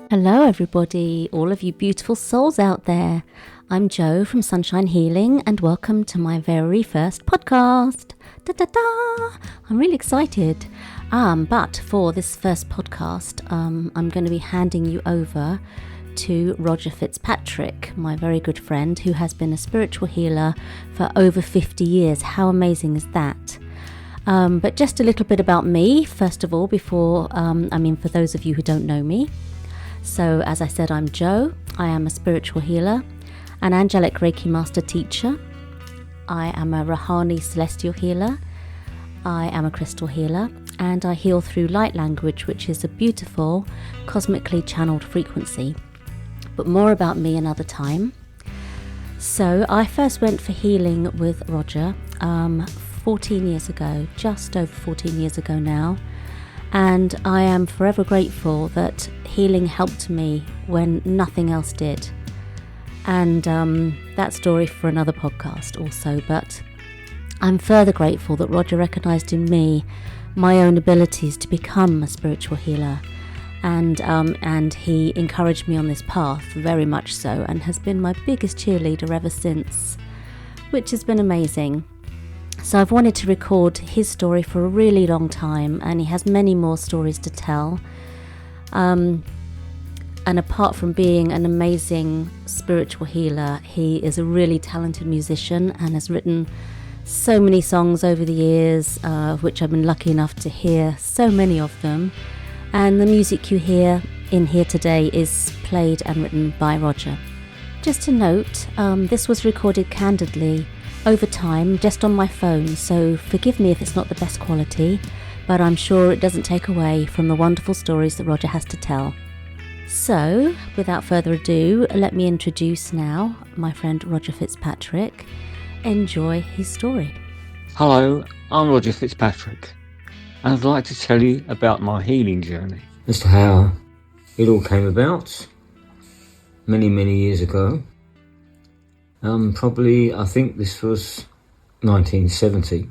Hello everybody, all of you beautiful souls out there. I'm Jo from Sunshine Healing and welcome to my very first podcast. Da da da! I'm really excited. But for this first podcast, I'm going to be handing you over to Roger Fitzpatrick, my very good friend who has been a spiritual healer for over 50 years. How amazing is that? But just a little bit about me, first of all, for those of you who don't know me. So, as I said, I'm Jo. I am a spiritual healer, an angelic Reiki master teacher. I am a Rahani celestial healer. I am a crystal healer, and I heal through light language, which is a beautiful, cosmically channeled frequency. But more about me another time. So, I first went for healing with Roger 14 years ago, just over 14 years ago now. And I am forever grateful that healing helped me when nothing else did. And that story for another podcast also. But I'm further grateful that Roger recognised in me my own abilities to become a spiritual healer. And he encouraged me on this path, very much so, and has been my biggest cheerleader ever since, which has been amazing. So I've wanted to record his story for a really long time, and he has many more stories to tell. And apart from being an amazing spiritual healer, he is a really talented musician and has written so many songs over the years, which I've been lucky enough to hear so many of them. And the music you hear in here today is played and written by Roger. Just to note, this was recorded candidly over time, just on my phone, so forgive me if it's not the best quality, but I'm sure it doesn't take away from the wonderful stories that Roger has to tell. So, without further ado, let me introduce now my friend Roger Fitzpatrick. Enjoy his story. Hello, I'm Roger Fitzpatrick, and I'd like to tell you about my healing journey. As to how it all came about, many years ago. I think this was 1970.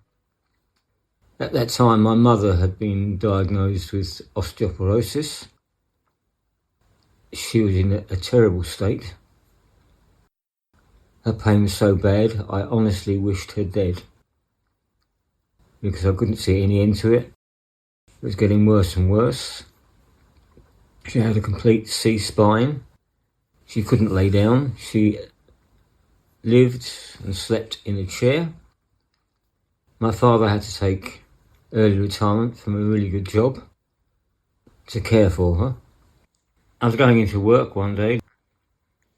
At that time, my mother had been diagnosed with osteoporosis. She was in a terrible state. Her pain was so bad, I honestly wished her dead, because I couldn't see any end to it. It was getting worse and worse. She had a complete C-spine. She couldn't lay down. She lived and slept in a chair. My father had to take early retirement from a really good job to care for her. I was going into work one day,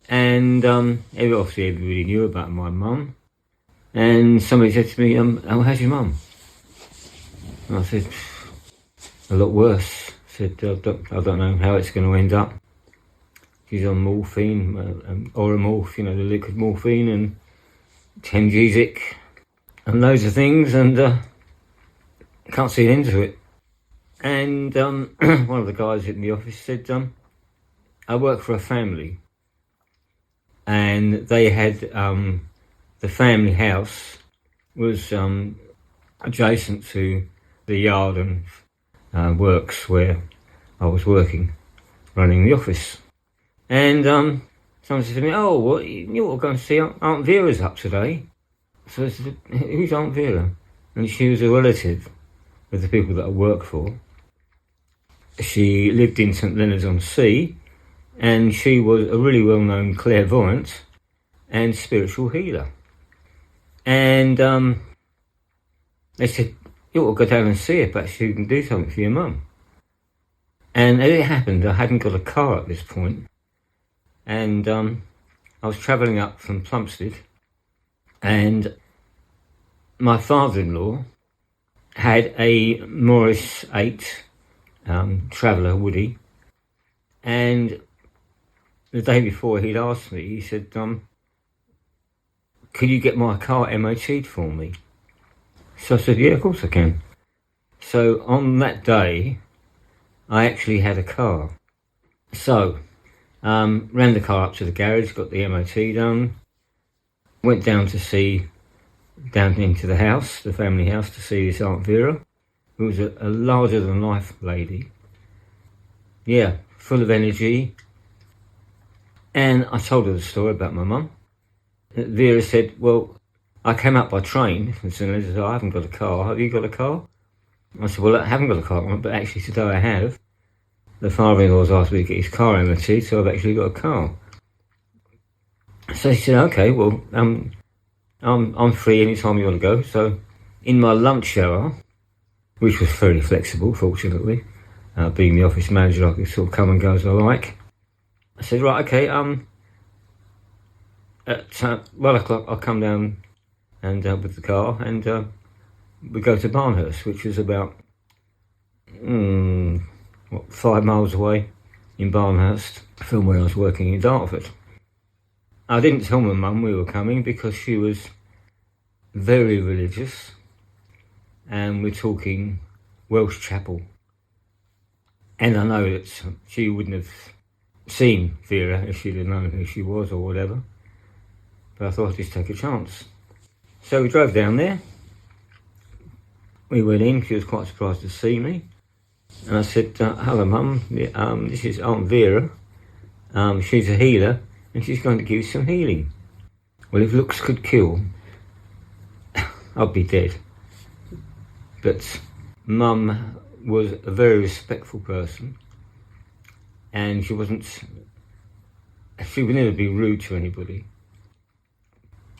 and obviously everybody knew about my mum, and somebody said to me, "Oh, how's your mum?" And I said, "A lot worse." I said, I don't know how it's going to end up. She's on morphine, Oromorph, the liquid morphine, and Temgesic, and loads of things, and can't see an end to it. And one of the guys in the office said, I work for a family, and they had, the family house was adjacent to the yard and works where I was working, running the office. And someone said to me, "Oh, well, you ought to go and see Aunt Vera's up today." So I said, "Who's Aunt Vera?" And she was a relative of the people that I work for. She lived in St Leonards-on-Sea, and she was a really well-known clairvoyant and spiritual healer. And they said, "You ought to go down and see her, perhaps she can do something for your mum." And as it happened, I hadn't got a car at this point. And I was travelling up from Plumstead, and my father-in-law had a Morris 8 Traveller Woody, and the day before he'd asked me, he said, "Could you get my car MOT'd for me?" So I said, "Yeah, of course I can." So on that day, I actually had a car. So ran the car up to the garage, got the MOT done, went down into the house, the family house, to see this Aunt Vera, who was a larger than life lady. Yeah, full of energy, And I told her the story about my mum. Vera said, well, I came up by train from St Elizabeth. I haven't got a car. Have you got a car? I said, well, I haven't got a car, but actually today I have. The father-in-law's asked me to get his car MOT, so I've actually got a car. So she said, okay, well, I'm free anytime you want to go. So in my lunch hour, which was fairly flexible, fortunately, being the office manager, I could sort of come and go as I like. I said, right, okay, at 1 o'clock I'll come down and with the car, and we go to Barnhurst, which was about 5 miles away in Barnhurst, from where I was working in Dartford. I didn't tell my mum we were coming because she was very religious, and we're talking Welsh Chapel. And I know that she wouldn't have seen Vera if she'd have known who she was or whatever, but I thought I'd just take a chance. So we drove down there. We went in. She was quite surprised to see me. And I said, hello Mum, this is Aunt Vera. She's a healer and she's going to give you some healing. Well, if looks could kill, I'd be dead. But Mum was a very respectful person, and she would never be rude to anybody.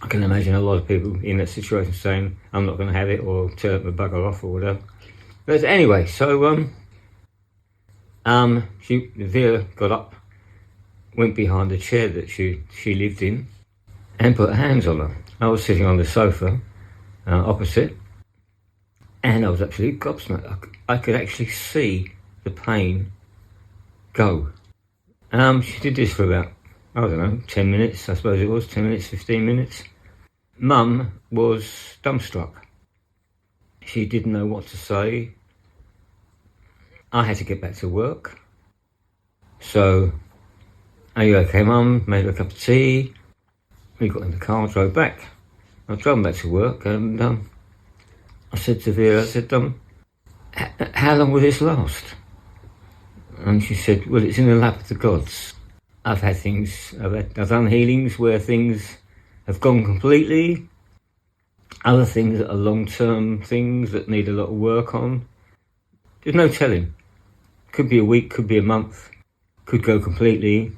I can imagine a lot of people in that situation saying, I'm not going to have it, or tell them to bugger off or whatever. But anyway, so Vera got up, went behind the chair that she lived in, and put her hands on her. I was sitting on the sofa opposite, and I was absolutely gobsmacked. I could actually see the pain go. She did this for about, 10 minutes, I suppose it was, 10 minutes, 15 minutes. Mum was dumbstruck. She didn't know what to say. I had to get back to work. So, are you okay, Mum? Made her a cup of tea. We got in the car, drove back. I drove back to work, and I said to Vera, how long will this last? And she said, well, it's in the lap of the gods. I've done healings where things have gone completely. Other things that are long-term things that need a lot of work on. There's no telling. Could be a week, could be a month, could go completely.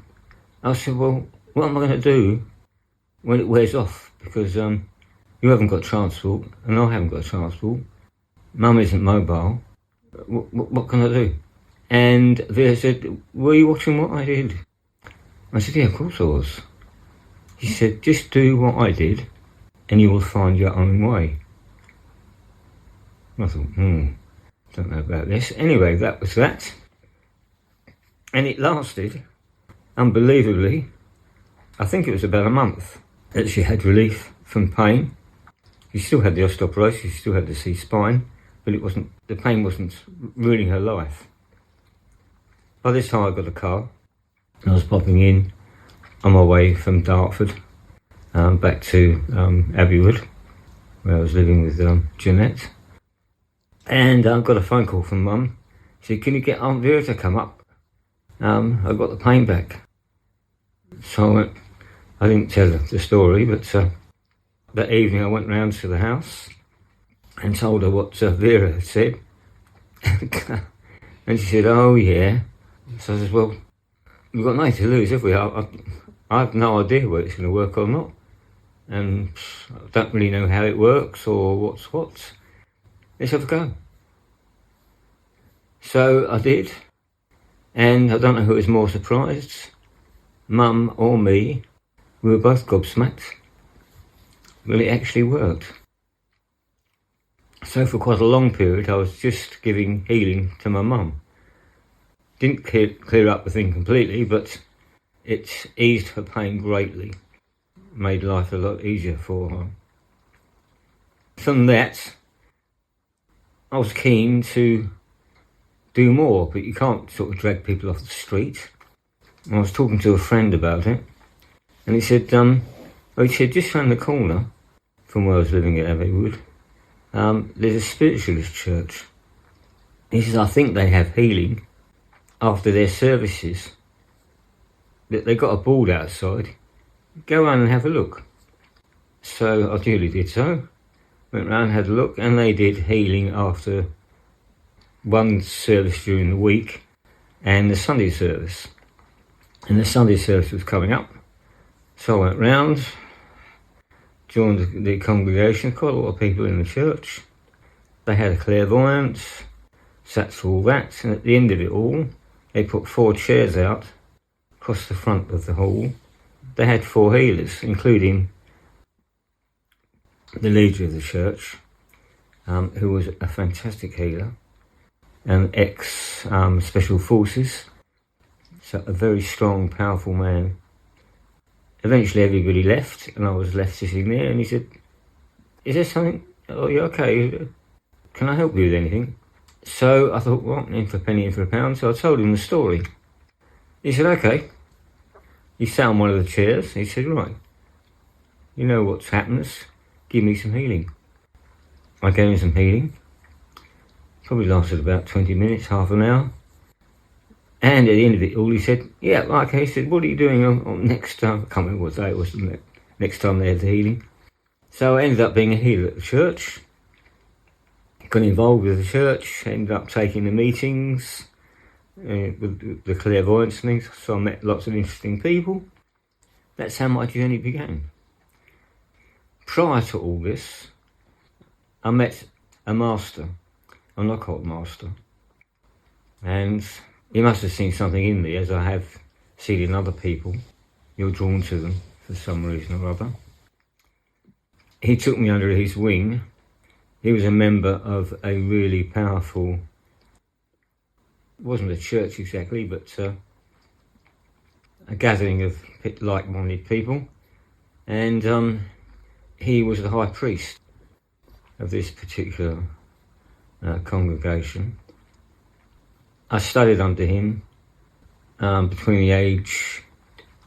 I said, well, what am I going to do when it wears off? Because you haven't got transport, and I haven't got transport. Mum isn't mobile. What can I do? And Vera said, were you watching what I did? I said, yeah, of course I was. She said, just do what I did and you will find your own way. I thought, don't know about this. Anyway, that was that. And it lasted, unbelievably, I think it was about a month that she had relief from pain. She still had the osteoporosis, she still had the C-spine, but the pain wasn't ruining her life. By this time I got a car. I was popping in on my way from Dartford back to Abbeywood, where I was living with Jeanette. And I got a phone call from Mum. She said, can you get Aunt Vera to come up? I got the pain back. So I didn't tell her the story, but that evening I went round to the house and told her what Vera had said. And she said, oh yeah. So I said, well, we've got nothing to lose, have we? I have no idea whether it's going to work or not. And I don't really know how it works or what's what. Let's have a go. So I did. And I don't know who was more surprised, Mum or me. We were both gobsmacked. Well, it actually worked. So for quite a long period, I was just giving healing to my mum. Didn't clear up the thing completely, but it eased her pain greatly. Made life a lot easier for her. From that, I was keen to do more, but you can't sort of drag people off the street. I was talking to a friend about it, and he said, just round the corner from where I was living at Abbeywood, there's a spiritualist church. He says, I think they have healing after their services. that they got a board outside. Go around and have a look. So I duly did so. Went round, had a look, and they did healing after one service during the week and the Sunday service. And the Sunday service was coming up. So I went round, joined the congregation, quite a lot of people in the church. They had a clairvoyant, sat through all that, and at the end of it all, they put 4 chairs out across the front of the hall. They had 4 healers, including the leader of the church, who was a fantastic healer, and ex-special forces, so a very strong, powerful man. Eventually everybody left, and I was left sitting there, and he said, "Is there something? Oh, you okay? Can I help you with anything?" So I thought, well, in for a penny, in for a pound, so I told him the story. He said, "Okay." He sat on one of the chairs. He said, "Right, you know what's happened. Give me some healing." I gave him some healing. Probably lasted about 20 minutes, half an hour. And at the end of it all, he said, "Yeah, okay." He said, "What are you doing on next time?" I can't remember what day it was, next time they had the healing. So I ended up being a healer at the church. Got involved with the church, ended up taking the meetings, with the clairvoyance and things, so I met lots of interesting people. That's how my journey began. Prior to all this, I met a master, an occult master, and he must have seen something in me, as I have seen in other people. You're drawn to them for some reason or other. He took me under his wing. He was a member of a really powerful, it wasn't a church exactly, but a gathering of like-minded people. And he was the high priest of this particular congregation. I studied under him between the age,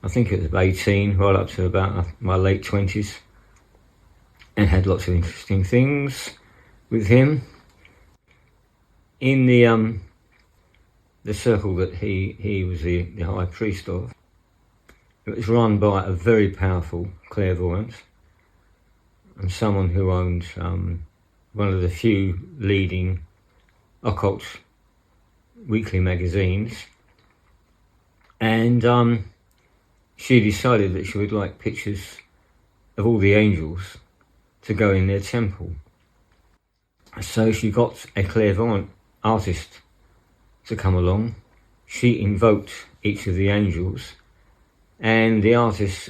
I think it was 18, right up to about my late 20s, and had lots of interesting things with him. In the circle that he was the high priest of, it was run by a very powerful clairvoyant and someone who owned one of the few leading occult weekly magazines. And she decided that she would like pictures of all the angels to go in their temple. So she got a clairvoyant artist to come along. She invoked each of the angels, and the artist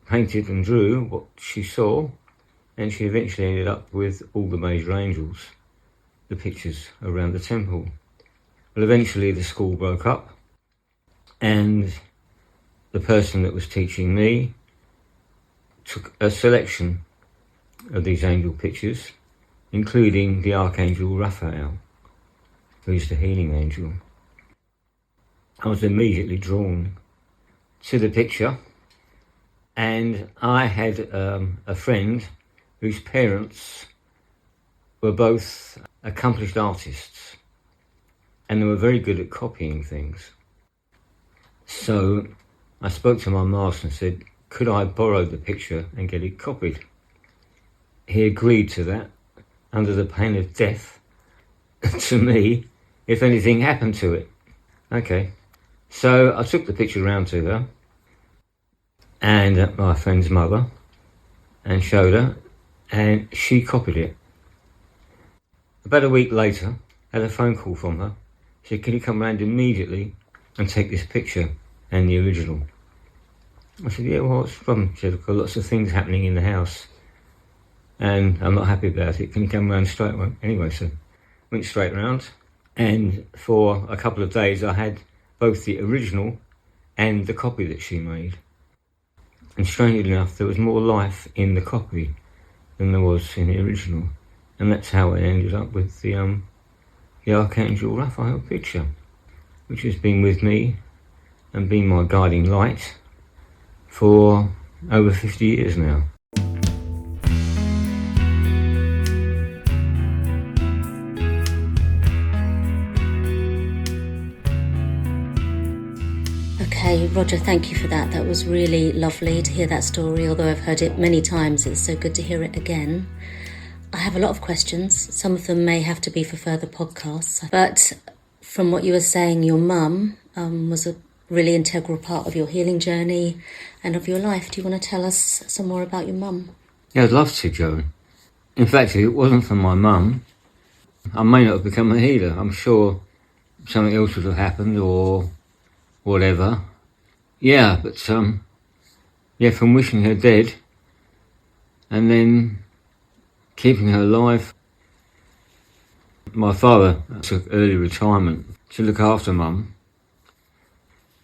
painted and drew what she saw, and she eventually ended up with all the major angels, the pictures around the temple. But eventually the school broke up, and the person that was teaching me took a selection of these angel pictures, including the Archangel Raphael, who's the healing angel. I was immediately drawn to the picture, and I had a friend whose parents were both accomplished artists, and they were very good at copying things. So I spoke to my master and said, could I borrow the picture and get it copied? He agreed to that, under the pain of death to me if anything happened to it. Okay, so I took the picture round to her and my friend's mother and showed her, and she copied it. About a week later, I had a phone call from her. She said, can you come round immediately and take this picture and the original? I said, yeah, well, what's the problem? She said, I've got lots of things happening in the house and I'm not happy about it. Can you come round straight away? Anyway, so went straight round, and for a couple of days I had both the original and the copy that she made. And strangely enough, there was more life in the copy than there was in the original. And that's how I ended up with the Archangel Raphael picture, which has been with me and been my guiding light for over 50 years now. Okay, Okay, Roger, thank you for that. That was really lovely to hear that story. Although I've heard it many times, it's so good to hear it again. I have a lot of questions. Some of them may have to be for further podcasts. But from what you were saying, your mum was a really integral part of your healing journey and of your life. Do you want to tell us some more about your mum? Yeah, I'd love to, Joe. In fact, if it wasn't for my mum, I may not have become a healer. I'm sure something else would have happened or whatever. Yeah, but from wishing her dead and then keeping her alive. My father took early retirement to look after Mum,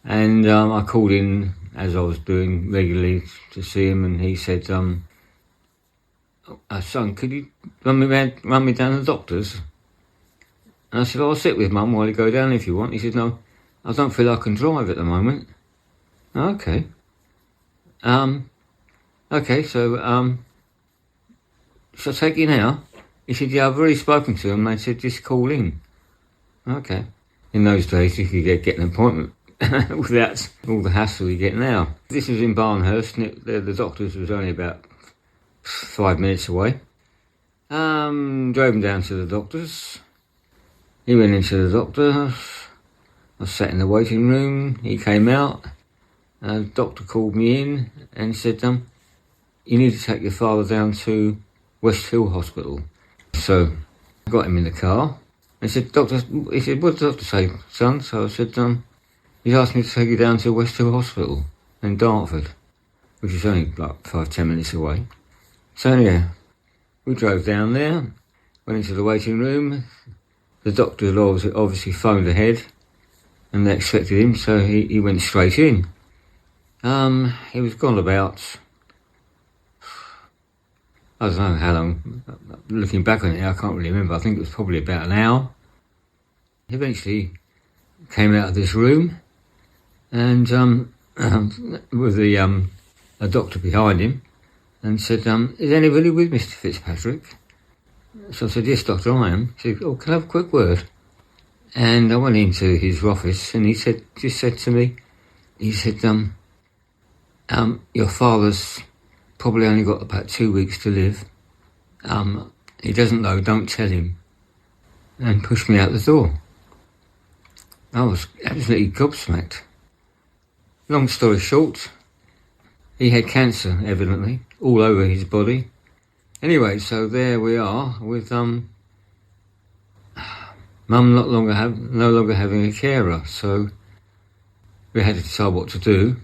and I called in, as I was doing regularly, to see him, and he said, son, could you run me down to the doctor's? And I said, I'll sit with Mum while you go down if you want. He said, no, I don't feel I can drive at the moment. Okay. Okay, so, shall I take you now? He said, yeah, I've already spoken to them. They said, just call in. Okay. In those days, you could get an appointment without all the hassle you get now. This was in Barnhurst, and the doctor's was only about 5 minutes away. Drove him down to the doctor's. He went into the doctor. I sat in the waiting room. He came out. The doctor called me in and said, you need to take your father down to West Hill Hospital. So I got him in the car. He said, what did the doctor say, son? So I said, he's asked me to take you down to West Hill Hospital in Dartford, which is only like 5-10 minutes away. So yeah, we drove down there, went into the waiting room. The doctor had obviously phoned ahead and they expected him, so he went straight in. He was gone about, I don't know how long. Looking back on it, I can't really remember. I think it was probably about an hour. He eventually came out of this room and with a doctor behind him and said, is anybody with Mr. Fitzpatrick? So I said, yes, doctor, I am. He said, can I have a quick word? And I went into his office and he just said to me, he said, your father's probably only got about 2 weeks to live. He doesn't know, don't tell him. And pushed me out the door. I was absolutely gobsmacked. Long story short, he had cancer, evidently, all over his body. Anyway, so there we are with Mum no longer having a carer. So we had to decide what to do.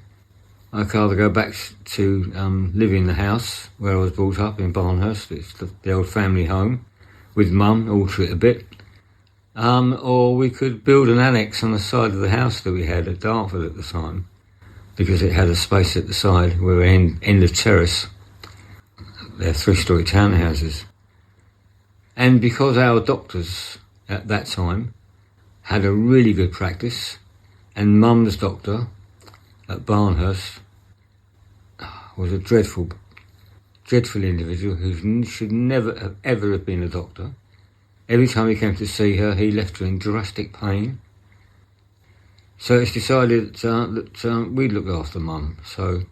I could either go back to live in the house where I was brought up in Barnhurst. It's the old family home with Mum, alter it a bit. Or we could build an annex on the side of the house that we had at Dartford at the time, because it had a space at the side. We were end of terrace. They're 3-storey townhouses. And because our doctors at that time had a really good practice, and Mum's doctor at Barnhurst was a dreadful individual who should never have ever have been a doctor. Every time he came to see her, he left her in drastic pain. So it's decided that we'd look after Mum, so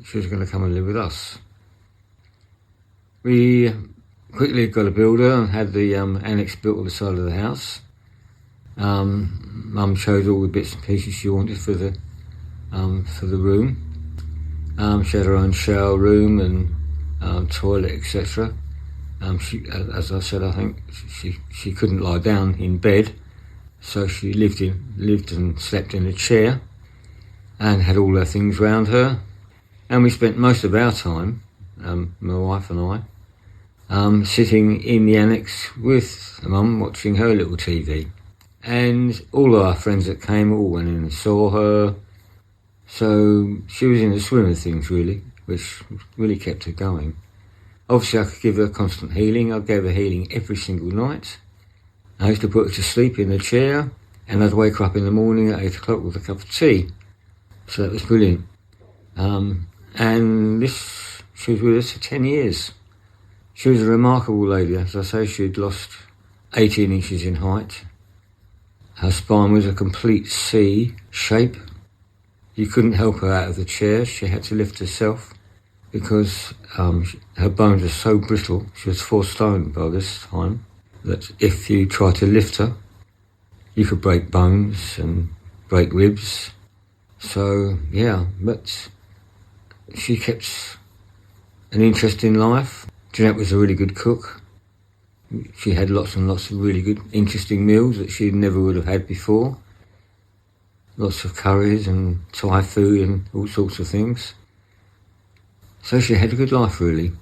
she was going to come and live with us. We quickly got a builder and had the annex built on the side of the house. Mum chose all the bits and pieces she wanted for the room. She had her own shower room and toilet, etc. She, as I said, I think she couldn't lie down in bed, so she lived and slept in a chair, and had all her things round her. And we spent most of our time, my wife and I, sitting in the annex with Mum, watching her little TV. And all of our friends that came all went in and saw her. So she was in the swing of things, really, which really kept her going. Obviously, I could give her constant healing. I gave her healing every single night. I used to put her to sleep in the chair, and I'd wake her up in the morning at 8 o'clock with a cup of tea. So that was brilliant. And she was with us for 10 years. She was a remarkable lady. As I say, she'd lost 18 inches in height. Her spine was a complete C shape. You couldn't help her out of the chair. She had to lift herself because her bones were so brittle. She was 4 stone by this time, that if you tried to lift her, you could break bones and break ribs. So, yeah, but she kept an interesting life. Jeanette was a really good cook. She had lots and lots of really good, interesting meals that she never would have had before. Lots of curries and Thai food and all sorts of things. So she had a good life, really.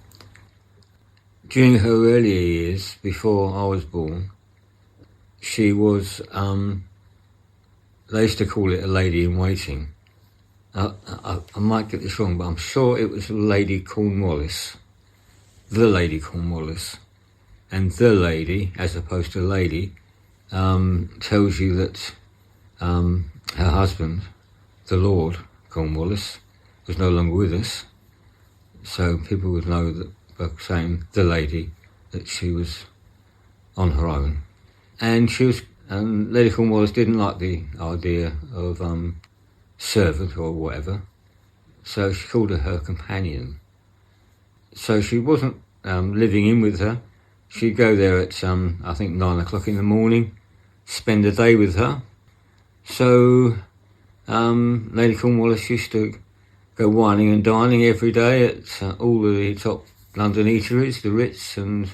During her earlier years, before I was born, she was, they used to call it a lady in waiting. I might get this wrong, but I'm sure it was Lady Cornwallis. The Lady Cornwallis. And the lady, as opposed to lady, tells you that her husband, the Lord Cornwallis, was no longer with us. So people would know that by saying the lady, that she was on her own. And she was, Lady Cornwallis didn't like the idea of servant or whatever, so she called her companion. So she wasn't living in with her. She'd go there at, I think, 9 o'clock in the morning, spend the day with her. So Lady Cornwallis used to go wining and dining every day at all of the top London eateries, the Ritz and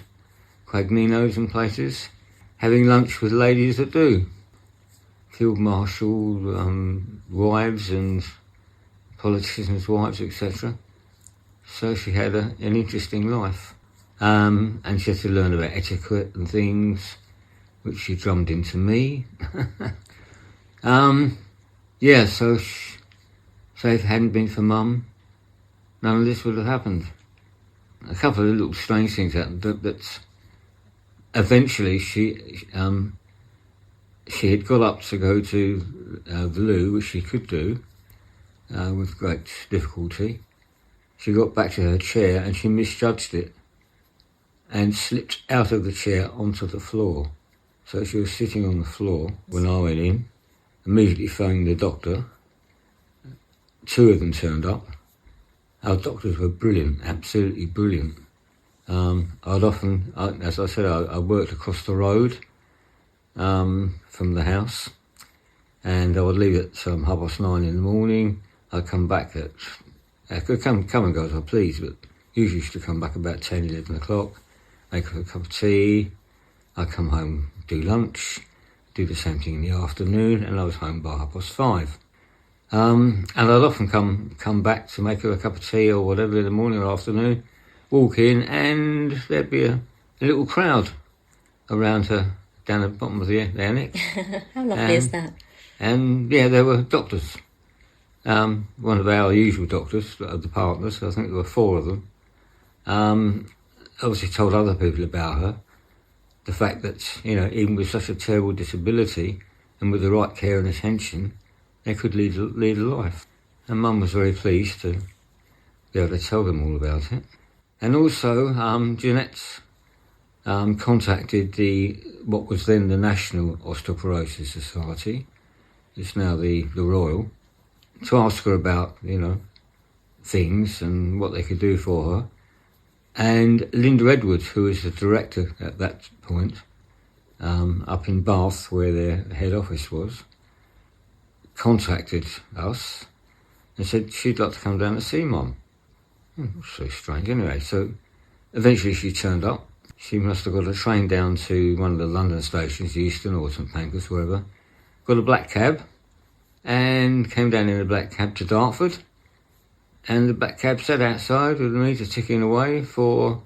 Quagnino's and places, having lunch with ladies that do. Field marshal wives and politicians' wives, etc. So she had an interesting life. And she had to learn about etiquette and things, which she drummed into me. Yeah, so if it hadn't been for Mum, none of this would have happened. A couple of little strange things happened, but eventually she had got up to go to the loo, which she could do with great difficulty. She got back to her chair and she misjudged it and slipped out of the chair onto the floor. So she was sitting on the floor when I went in, immediately phoned the doctor. 2 of them turned up. Our doctors were brilliant, absolutely brilliant. As I said, I worked across the road from the house, and I would leave at 9:30 in the morning. I'd come back I could come and go as I pleased, but usually used to come back about 10, 11 o'clock, make a cup of tea. I'd come home, do lunch, do the same thing in the afternoon, and I was home by 5:30. And I'd often come back to make her a cup of tea or whatever in the morning or afternoon, walk in, and there'd be a little crowd around her down the bottom of the annex. How lovely is that? And yeah, there were doctors. One of our usual doctors, the partners, I think there were 4 of them, obviously told other people about her. The fact that, even with such a terrible disability and with the right care and attention, they could lead a life. And Mum was very pleased to be able to tell them all about it. And also, Jeanette contacted what was then the National Osteoporosis Society, it's now the Royal, to ask her about, things and what they could do for her. And Linda Edwards, who was the director at that point, up in Bath, where their head office was, contacted us and said she'd like to come down to see Mum. So strange anyway. So eventually she turned up. She must have got a train down to one of the London stations, Euston or St Pancras, wherever, got a black cab and came down in a black cab to Dartford. And the black cab sat outside with the meter ticking away for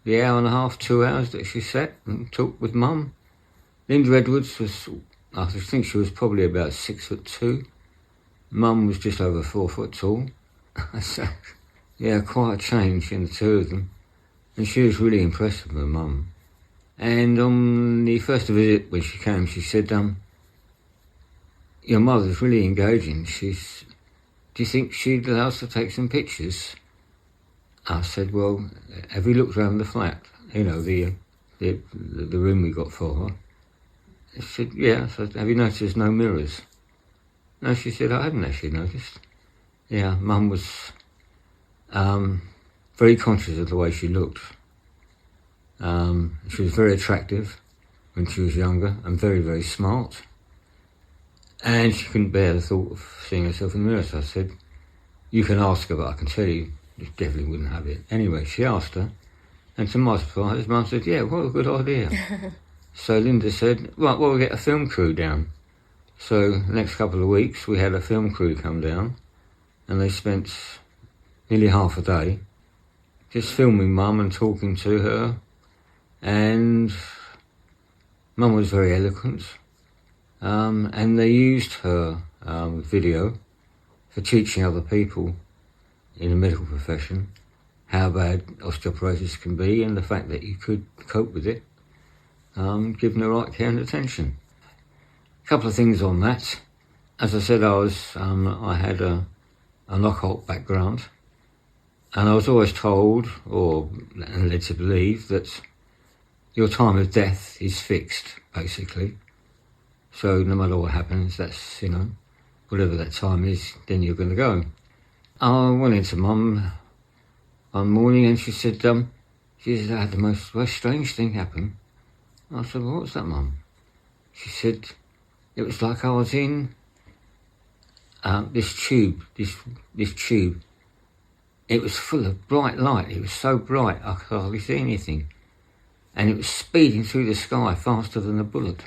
the hour and a half, 2 hours that she sat and talked with Mum. Linda Edwards was, I think she was probably about 6'2". Mum was just over 4 foot tall. So, yeah, quite a change in the 2 of them. And she was really impressed with her Mum. And on the first visit when she came, she said, your mother's really engaging. Do you think she'd allow us to take some pictures? I said, well, have you looked around the flat? The room we got for her. She said, yeah. I said, have you noticed there's no mirrors? No, she said, I hadn't actually noticed. Yeah, Mum was very conscious of the way she looked. She was very attractive when she was younger and very, very smart. And she couldn't bear the thought of seeing herself in the mirror. So I said, you can ask her, but I can tell you, you definitely wouldn't have it. Anyway, she asked her, and to my surprise, Mum said, yeah, what a good idea. So Linda said, right, well, we'll get a film crew down. So the next couple of weeks, we had a film crew come down, and they spent nearly half a day just filming Mum and talking to her. And Mum was very eloquent, and they used her video for teaching other people in the medical profession how bad osteoporosis can be and the fact that you could cope with it, given the right care and attention. A couple of things on that. As I said, I had a knockout background, and I was always told, and led to believe, that your time of death is fixed, basically. So no matter what happens, that's, whatever that time is, then you're going to go. I went into Mum one morning and she said, I had the most strange thing happen. I said, well, what's that, Mum? She said, it was like I was in this tube. It was full of bright light. It was so bright I could hardly see anything. And it was speeding through the sky faster than a bullet.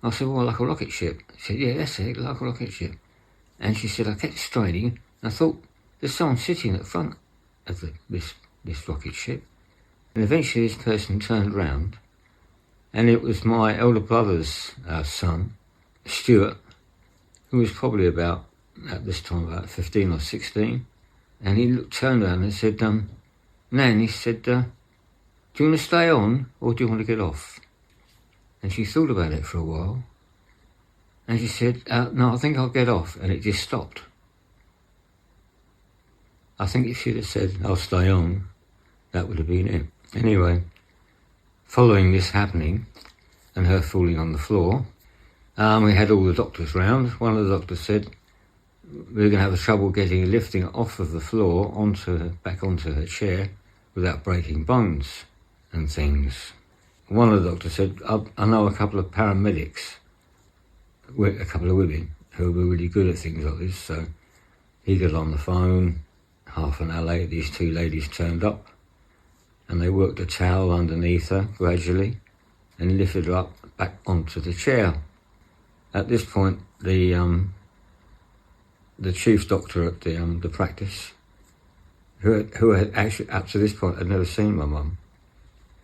I said, well, like a rocket ship. She said, yeah, that's it, like a rocket ship. And she said, I kept straining. I thought, there's someone sitting at the front of this rocket ship. And eventually this person turned round, and it was my elder brother's son, Stuart, who was probably about 15 or 16. And he turned around and said, Nan, he said, do you want to stay on or do you want to get off? And she thought about it for a while. And she said, no, I think I'll get off. And it just stopped. I think if she'd have said, I'll stay on, that would have been it. Anyway, following this happening and her falling on the floor, we had all the doctors round. One of the doctors said, we're going to have trouble lifting off of the floor back onto her chair without breaking bones and things. One of the doctors said, I know a couple of paramedics, a couple of women who were really good at things like this. So he got on the phone. Half an hour later, these two ladies turned up and they worked a towel underneath her gradually and lifted her up back onto the chair. At this point, the chief doctor at the practice, who had actually up to this point had never seen my mum,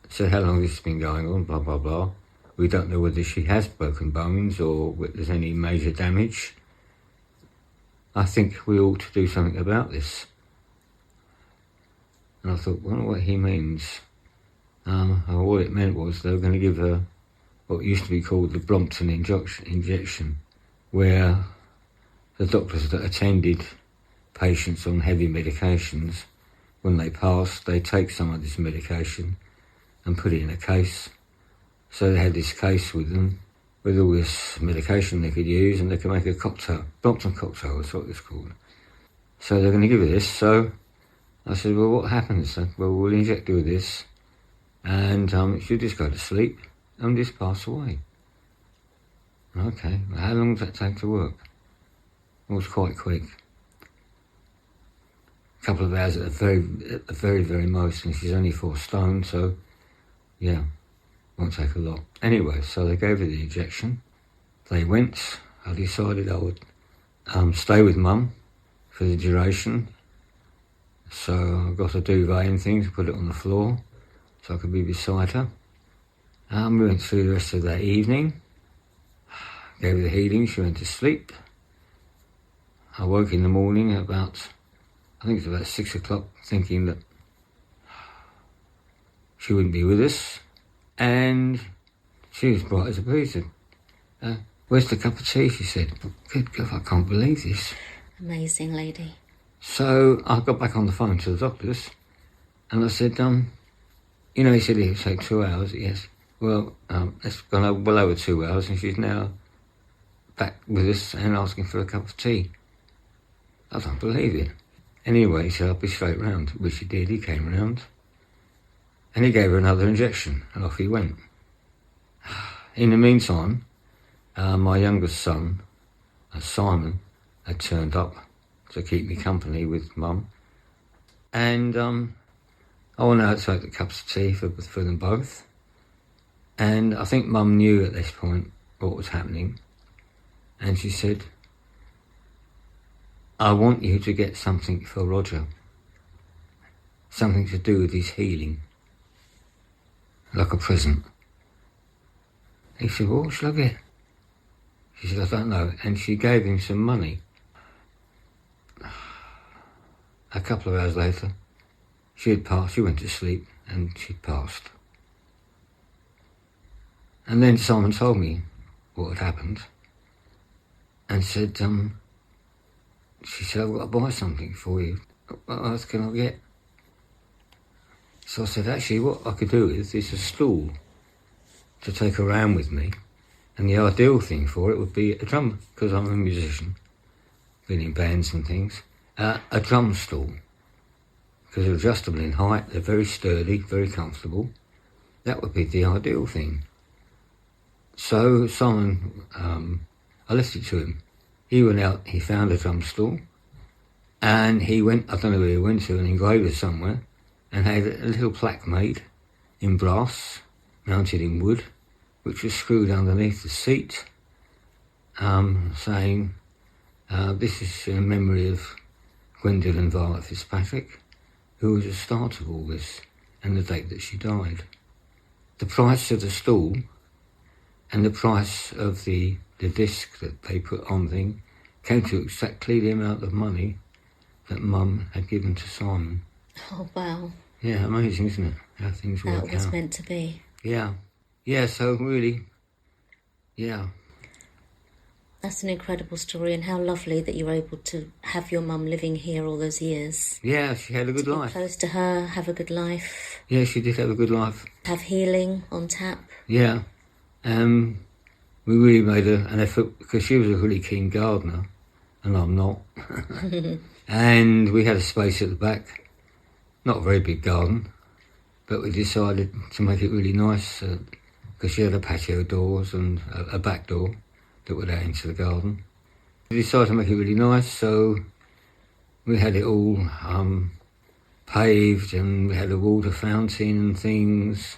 said, how long has this been going on, blah, blah, blah. We don't know whether she has broken bones or whether there's any major damage. I think we ought to do something about this. And I thought, wonder what he means. What it meant was they were going to give her what used to be called the Brompton injection, where the doctors that attended patients on heavy medications, when they passed, they take some of this medication and put it in a case. So they had this case with them, with all this medication they could use, and they could make a cocktail. Brompton cocktail is what it's called. So they're going to give her this. So I said, well, what happens? Well, we'll inject her with this, and she'll just go to sleep and just pass away. Okay, well, how long does that take to work? It was quite quick. A couple of hours at the very, very most, and she's only 4 stone, so yeah, won't take a lot. Anyway, so they gave her the injection. They went. I decided I would stay with Mum for the duration. So I got a duvet and things, put it on the floor so I could be beside her. We went through the rest of that evening. Gave her the healing, she went to sleep. I woke in the morning I think it was about 6 o'clock, thinking that she wouldn't be with us. And she was bright as a beetle. Where's the cup of tea, she said. Good God, I can't believe this. Amazing lady. So I got back on the phone to the doctors and I said, he said it would take 2 hours. Yes. Well, it's gone well over 2 hours and she's now back with us and asking for a cup of tea. I don't believe it. Anyway, he said, I'll be straight round, which he did. He came round and he gave her another injection and off he went. In the meantime, my youngest son, Simon, had turned up to keep me company with Mum. And I went out to take the cups of tea for them both. And I think Mum knew at this point what was happening. And she said, I want you to get something for Roger. Something to do with his healing. Like a present. He said, well, what shall I get? She said, I don't know. And she gave him some money. A couple of hours later, she had passed. She went to sleep and she'd passed. And then Simon told me what had happened and said, she said, I've got to buy something for you. What else can I get? So I said, actually, what I could do is a stool to take around with me. And the ideal thing for it would be a drum, because I'm a musician, been in bands and things, a drum stool. Because they're adjustable in height, they're very sturdy, very comfortable. That would be the ideal thing. So Simon, I left it to him. He went out, he found a drum stool, and he went, I don't know where he went to, an engraver somewhere, and had a little plaque made in brass, mounted in wood, which was screwed underneath the seat, saying, this is in memory of Gwendolyn Violet Fitzpatrick, who was the start of all this, and the date that she died. The price of the stool and the price of the disc that they put on thing came to exactly the amount of money that Mum had given to Simon. Oh, wow. Yeah, amazing, isn't it? How things work out. That was meant to be. Yeah. Yeah, so really, yeah. That's an incredible story, and how lovely that you were able to have your mum living here all those years. Yeah, she had a good life. Be close to her, have a good life. Yeah, she did have a good life. Have healing on tap. Yeah. We really made an effort, because she was a really keen gardener, and I'm not. And we had a space at the back, not a very big garden, but we decided to make it really nice, because she had a patio doors and a back door that went out into the garden. We decided to make it really nice, so we had it all paved, and we had a water fountain and things,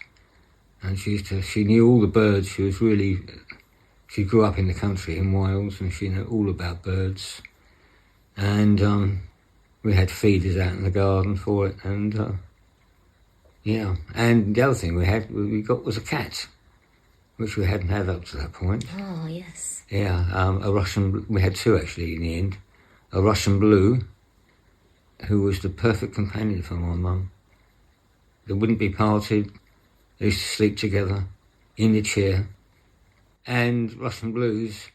and she knew all the birds. She grew up in the country in Wales, and she knew all about birds. And we had feeders out in the garden for it, and yeah. And the other thing we got was a cat, which we hadn't had up to that point. Oh, yes. Yeah, we had two actually in the end. A Russian blue, who was the perfect companion for my mum. They wouldn't be parted, they used to sleep together in the chair. And Russian blues,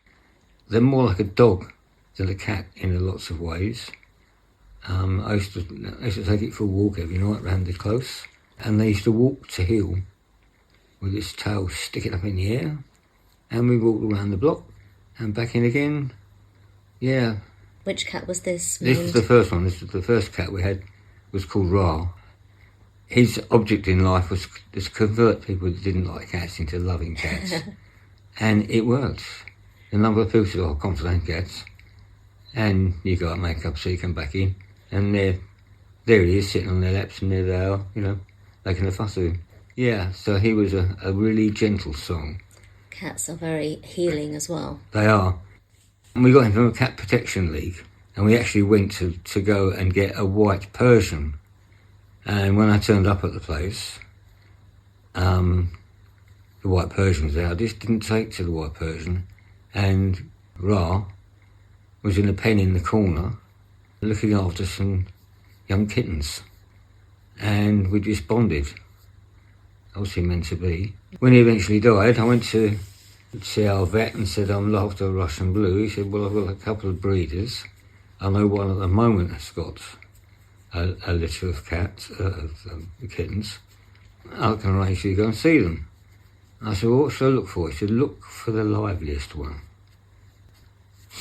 they're more like a dog than a cat in lots of ways. I used to take it for a walk every night round the close, and they used to walk to heel with its tail sticking up in the air, and we walked around the block and back in again. Yeah. Which cat was this? This was the first one. This was the first cat we had, was called Ra. His object in life was to convert people that didn't like cats into loving cats. And it worked. The number of people said, oh, come to them cats. And you go out and make a cup of tea, come back in, and there he is, sitting on their laps, and there they are, making a fuss of him. Yeah, so he was a really gentle song. Cats are very healing as well. They are. And we got him from a cat protection league, and we actually went to go and get a white Persian. And when I turned up at the place, the white Persian was there. I just didn't take to the white Persian, and Ra was in a pen in the corner looking after some young kittens, and we just bonded. Obviously meant to be. When he eventually died, I went to see our vet and said, I'm after a Russian blue. He said, well, I've got a couple of breeders. I know one at the moment has got a litter of cats, kittens. I can arrange you to go and see them. I said, well, what should I look for? He said, look for the liveliest one.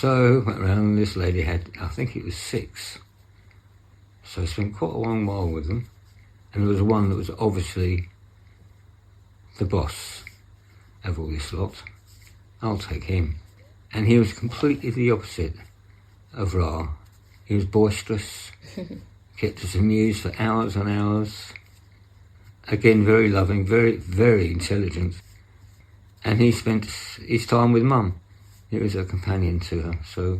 So went round, and this lady had, I think it was 6. So I spent quite a long while with them. And there was one that was obviously the boss of all this lot. I'll take him. And he was completely the opposite of Ra. He was boisterous, kept us amused for hours and hours. Again, very loving, very, very intelligent. And he spent his time with Mum. He was a companion to her, so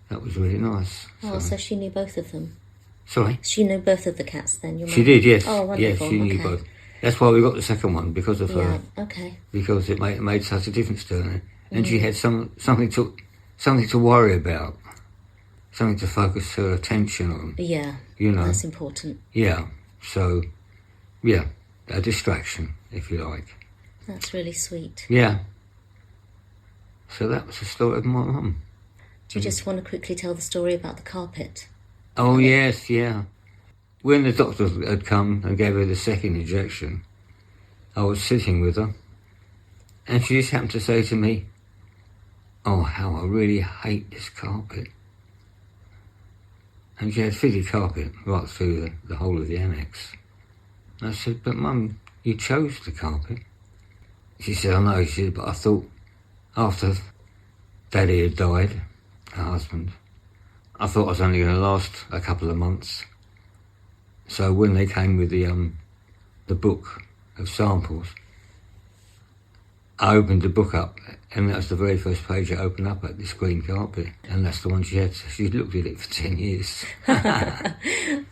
that was really nice. Oh, so she knew both of them? Sorry? She knew both of the cats then, your mum? She did, yes. Oh, wonderful. Yes, she knew both. That's why we got the second one, because of her. Okay. Because it made such a difference to her. And she had something to worry about. Something to focus her attention on. Yeah, you know. That's important. Yeah, so, yeah, a distraction, if you like. That's really sweet. Yeah. So that was the story of my mum. Do you just want to quickly tell the story about the carpet? Oh, yes, yeah. When the doctor had come and gave her the second injection, I was sitting with her, and she just happened to say to me, "Oh, how I really hate this carpet." And she had fitted carpet right through the whole of the annex. And I said, "But Mum, you chose the carpet." She said, "I know," she said, "but I thought after Daddy had died, her husband, I thought I was only going to last a couple of months. So when they came with the book of samples, I opened the book up, and that was the very first page I opened up at, this green carpet, and that's the one she had. She looked at it for 10 years.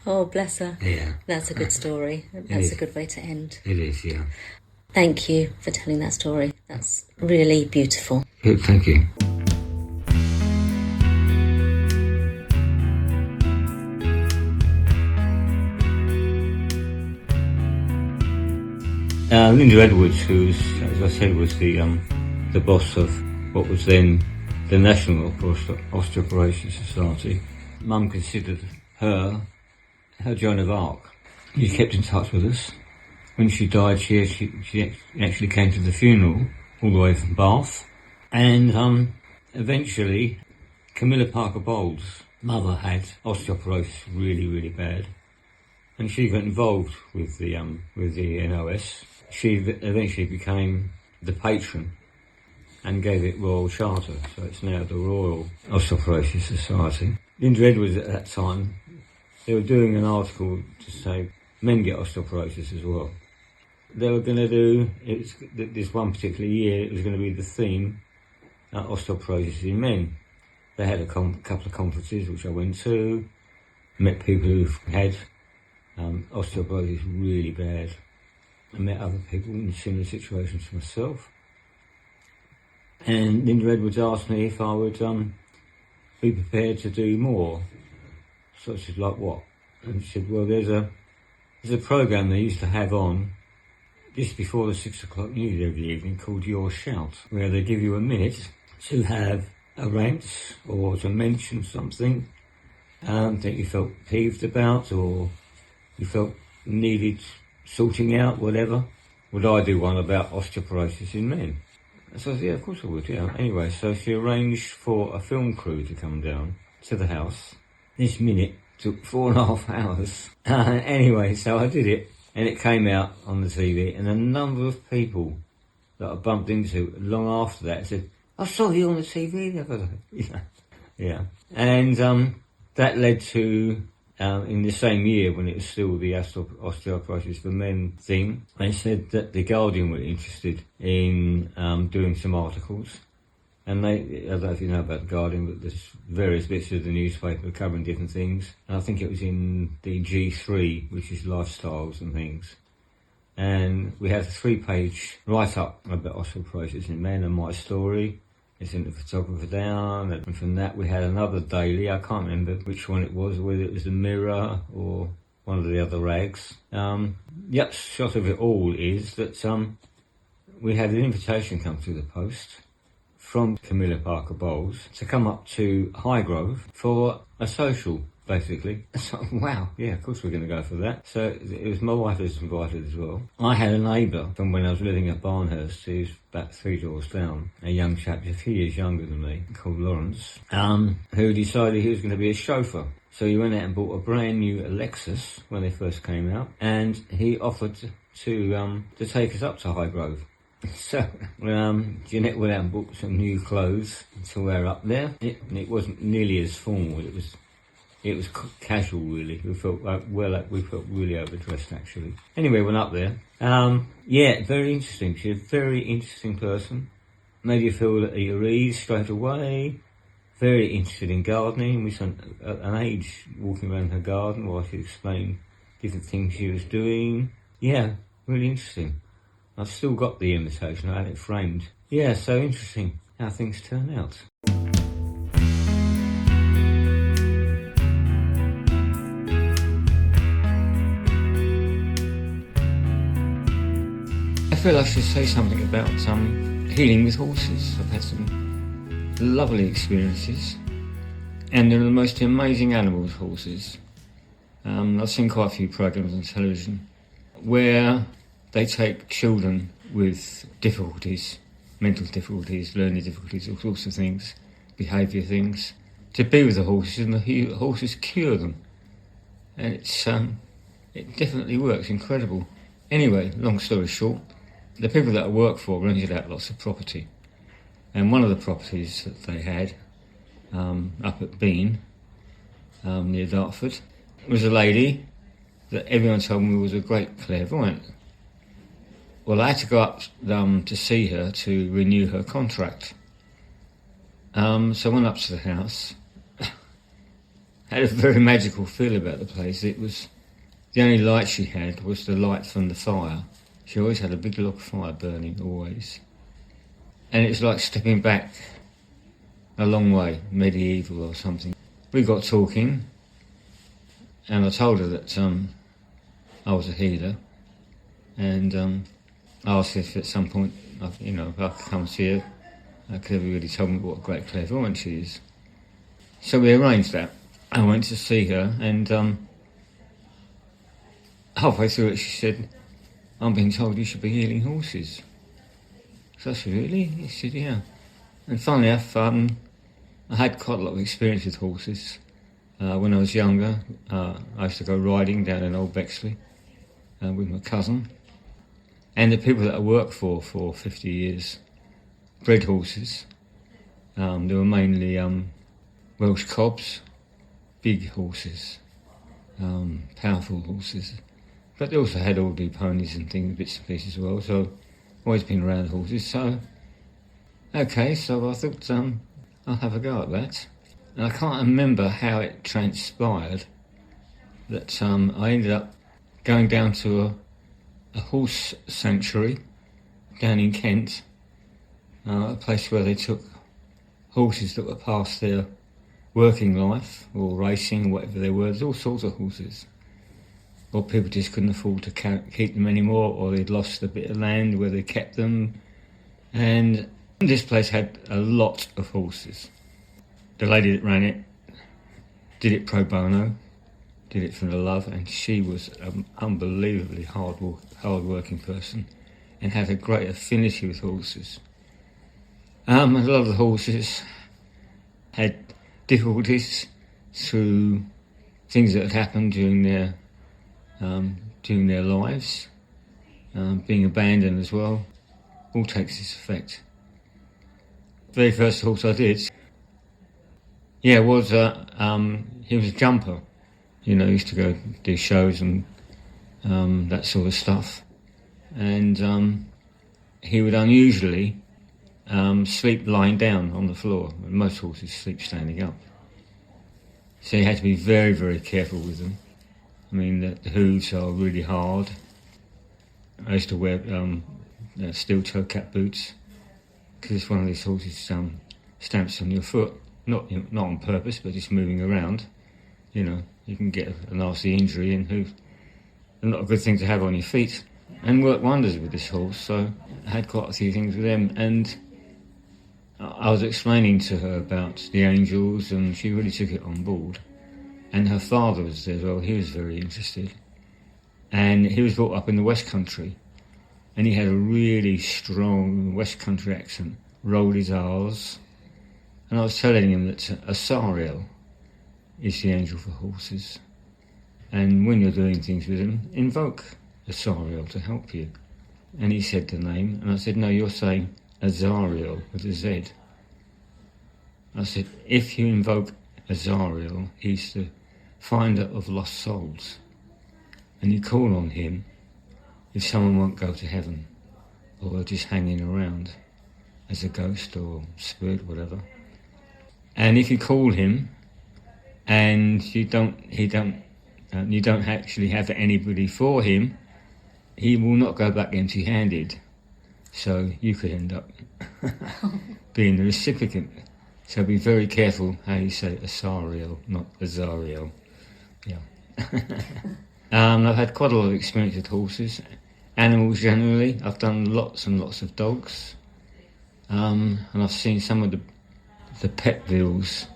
Oh, bless her. Yeah. That's a good story. That's a good way to end. It is, yeah. Thank you for telling that story. That's really beautiful. Yeah, thank you. Linda Edwards, who was, as I said, was the boss of what was then the National Osteoporosis Society. Mum considered her Joan of Arc. She kept in touch with us. When she died, she actually came to the funeral all the way from Bath. And eventually, Camilla Parker Bowles' mother had osteoporosis really, really bad. And she got involved with the NOS. She eventually became the patron and gave it royal charter, so it's now the Royal Osteoporosis Society. Linda Edwards at that time, they were doing an article to say men get osteoporosis as well. They were going to do, this one particular year, it was going to be the theme, osteoporosis in men. They had a couple of conferences which I went to, met people who've had osteoporosis really bad. I met other people in similar situations to myself. And Linda Edwards asked me if I would be prepared to do more. So I said, like what? And she said, well, there's a programme they used to have on just before the 6 o'clock news every evening called Your Shout, where they give you a minute to have a rant or to mention something that you felt peeved about or you felt needed sorting out, whatever. Would I do one about osteoporosis in men? So I said, yeah, of course I would, yeah. Anyway, so she arranged for a film crew to come down to the house. This minute took 4.5 hours. Anyway, so I did it, and it came out on the TV, and a number of people that I bumped into long after that said, I saw you on the TV the other day. Yeah. And that led to, in the same year when it was still the osteoporosis for men thing, they said that The Guardian were interested in doing some articles. And I don't know if you know about The Guardian, but there's various bits of the newspaper covering different things. And I think it was in the G3, which is lifestyles and things. And we had a 3-page write-up about osteoporosis in men and my story. They sent the photographer down, and from that we had another daily. I can't remember which one it was, whether it was the Mirror or one of the other rags. The upshot of it all is that we had an invitation come through the post from Camilla Parker Bowles to come up to Highgrove for a social basically. So, wow, yeah, of course we're going to go for that. So it was my wife who was invited as well. I had a neighbour from when I was living at Barnhurst, who's about 3 doors down, a young chap, a few years younger than me, called Lawrence, who decided he was going to be a chauffeur. So he went out and bought a brand new Lexus when they first came out, and he offered to take us up to Highgrove. So Jeanette went out and bought some new clothes to wear up there. It wasn't nearly as formal. It was casual, really. We felt really overdressed, actually. Anyway, went up there. Yeah, very interesting. She's a very interesting person. Made you feel at your ease straight away. Very interested in gardening. We spent an age walking around her garden while she explained different things she was doing. Yeah, really interesting. I've still got the invitation. I had it framed. Yeah, so interesting how things turn out. I feel I should say something about healing with horses. I've had some lovely experiences, and they're the most amazing animals, horses. I've seen quite a few programs on television where they take children with difficulties, mental difficulties, learning difficulties, all sorts of things, behaviour things, to be with the horses, and the horses cure them. And it definitely works, incredible. Anyway, long story short, the people that I work for rented out lots of property. And one of the properties that they had up at Bean, near Dartford, was a lady that everyone told me was a great clairvoyant. Well, I had to go up to see her to renew her contract. So I went up to the house. Had a very magical feel about the place. It was the only light she had was the light from the fire. She always had a big log of fire burning, always. And it was like stepping back a long way, medieval or something. We got talking, and I told her that I was a healer, and I asked if at some point, if I could come see her, because everybody told me what a great clairvoyant she is. So we arranged that. I went to see her, and halfway through it she said, "I'm being told you should be healing horses." So I said, "Really?" He said, "Yeah." And funnily enough, I had quite a lot of experience with horses. When I was younger, I used to go riding down in Old Bexley with my cousin. And the people that I worked for 50 years bred horses. They were mainly Welsh cobs, big horses, powerful horses. But they also had all-day ponies and things, bits and pieces as well. So always been around horses. So I thought I'll have a go at that. And I can't remember how it transpired that I ended up going down to a horse sanctuary down in Kent, a place where they took horses that were past their working life or racing or whatever they were. There's all sorts of horses. Or people just couldn't afford to keep them anymore, or they'd lost a bit of land where they kept them. And this place had a lot of horses. The lady that ran it did it pro bono, did it for the love, and she was an unbelievably hard-working person and had a great affinity with horses. A lot of the horses had difficulties through things that had happened during their lives, being abandoned as well, all takes this effect. The very first horse I did, he was a jumper. He used to go do shows and that sort of stuff. And he would unusually sleep lying down on the floor. Most horses sleep standing up. So you had to be very, very careful with them. I mean, the hooves are really hard. I used to wear steel toe cap boots because it's one of these horses stamps on your foot, not on purpose, but just moving around. You can get a nasty injury and hooves. Not a good thing to have on your feet. And worked wonders with this horse, so I had quite a few things with them. And I was explaining to her about the angels, and she really took it on board. And her father was there as well. He was very interested. And he was brought up in the West Country. And he had a really strong West Country accent, rolled his R's. And I was telling him that Asariel is the angel for horses. And when you're doing things with him, invoke Asariel to help you. And he said the name, and I said, no, you're saying Azariel with a Z. I said, if you invoke Azariel, he's the finder of lost souls. And you call on him if someone won't go to heaven, or just hanging around as a ghost or spirit, whatever. And if you call him and you don't actually have anybody for him, he will not go back empty-handed. So you could end up being the recipient. So be very careful how you say Asariel, not Azariel. Yeah. I've had quite a lot of experience with horses, animals generally. I've done lots and lots of dogs, and I've seen some of the pet bills,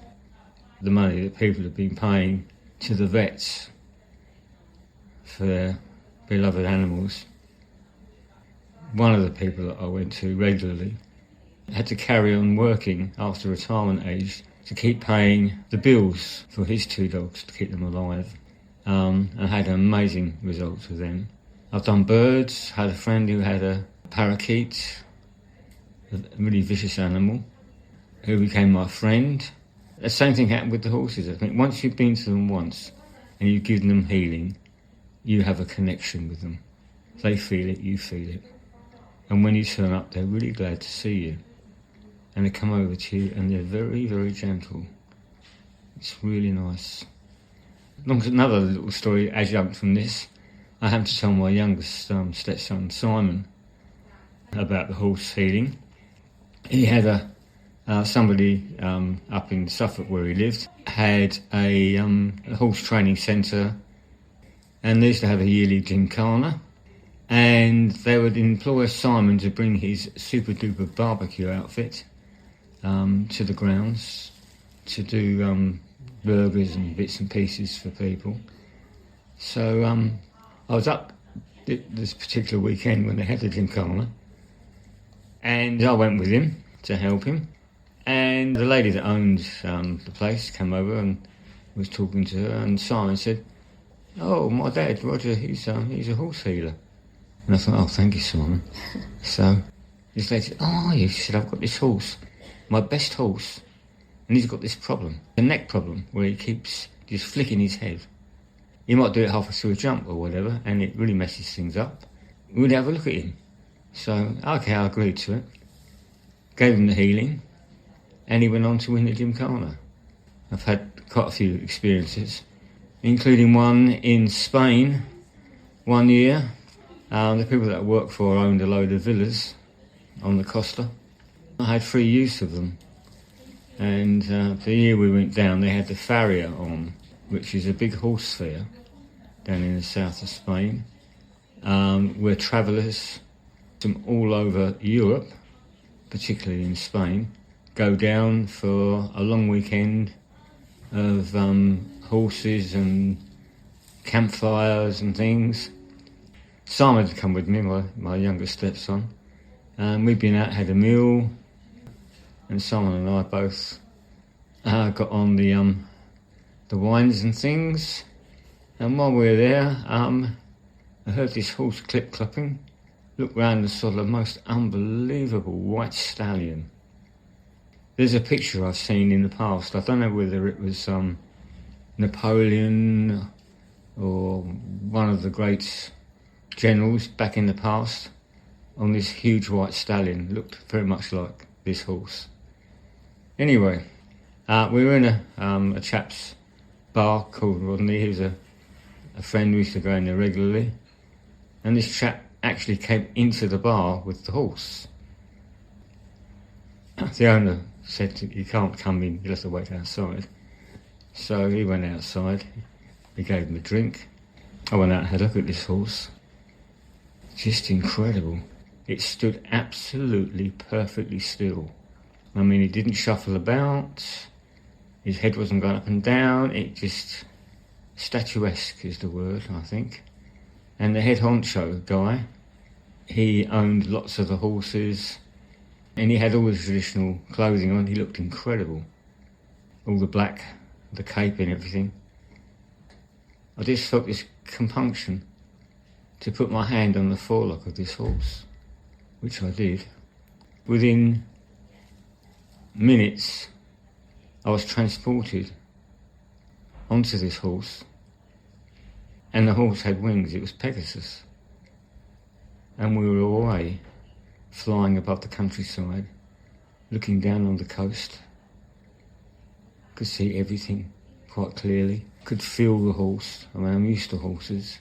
the money that people have been paying to the vets for their beloved animals. One of the people that I went to regularly had to carry on working after retirement age to keep paying the bills for his 2 dogs to keep them alive, and had amazing results with them. I've done birds, had a friend who had a parakeet, a really vicious animal, who became my friend. The same thing happened with the horses. I think once you've been to them once and you've given them healing, you have a connection with them. They feel it, you feel it. And when you turn up, they're really glad to see you. And they come over to you and they're very, very gentle. It's really nice. Another little story adjunct from this. I happened to tell my youngest stepson, Simon, about the horse healing. He had somebody up in Suffolk where he lived, had a horse training centre, and they used to have a yearly gymkhana, and they would employ Simon to bring his super duper barbecue outfit to the grounds to do burgers and bits and pieces for people. So I was up this particular weekend when they had the gymkhana, and I went with him to help him. And the lady that owned the place came over and was talking to her, and Simon said, "Oh, my dad, Roger, he's a horse healer." And I thought, "Oh, thank you, Simon." So this lady said, "Oh, you?" She said, "I've got this horse, my best horse, and he's got this problem, a neck problem, where he keeps just flicking his head. He might do it halfway through a jump or whatever, and it really messes things up. We'd have a look at him." So, okay, I agreed to it. Gave him the healing, and he went on to win the gymkhana. I've had quite a few experiences, including one in Spain 1 year. The people that I worked for owned a load of villas on the Costa. I had free use of them. And the year we went down, they had the Farrier on, which is a big horse fair down in the south of Spain, where travellers from all over Europe, particularly in Spain, go down for a long weekend of horses and campfires and things. Simon had come with me, my youngest stepson, and we'd been out, had a meal, and Simon and I both got on the wines and things. And while we were there, I heard this horse clip-clopping. Looked round and saw the most unbelievable white stallion. There's a picture I've seen in the past. I don't know whether it was Napoleon or one of the great generals back in the past on this huge white stallion. Looked very much like this horse. Anyway, we were in a chap's bar called Rodney. He was a friend. We used to go in there regularly. And this chap actually came into the bar with the horse. The owner said, "You can't come in, you'll have to wait outside." So he went outside, we gave him a drink. I went out and had a look at this horse. Just incredible. It stood absolutely perfectly still. I mean, he didn't shuffle about, his head wasn't going up and down, it just statuesque is the word, I think. And the head honcho guy, he owned lots of the horses, and he had all the traditional clothing on. He looked incredible. All the black, the cape and everything. I just felt this compunction to put my hand on the forelock of this horse, which I did. Within minutes, I was transported onto this horse, and the horse had wings. It was Pegasus. And we were away, flying above the countryside, looking down on the coast. Could see everything quite clearly. Could feel the horse. I mean, I'm used to horses.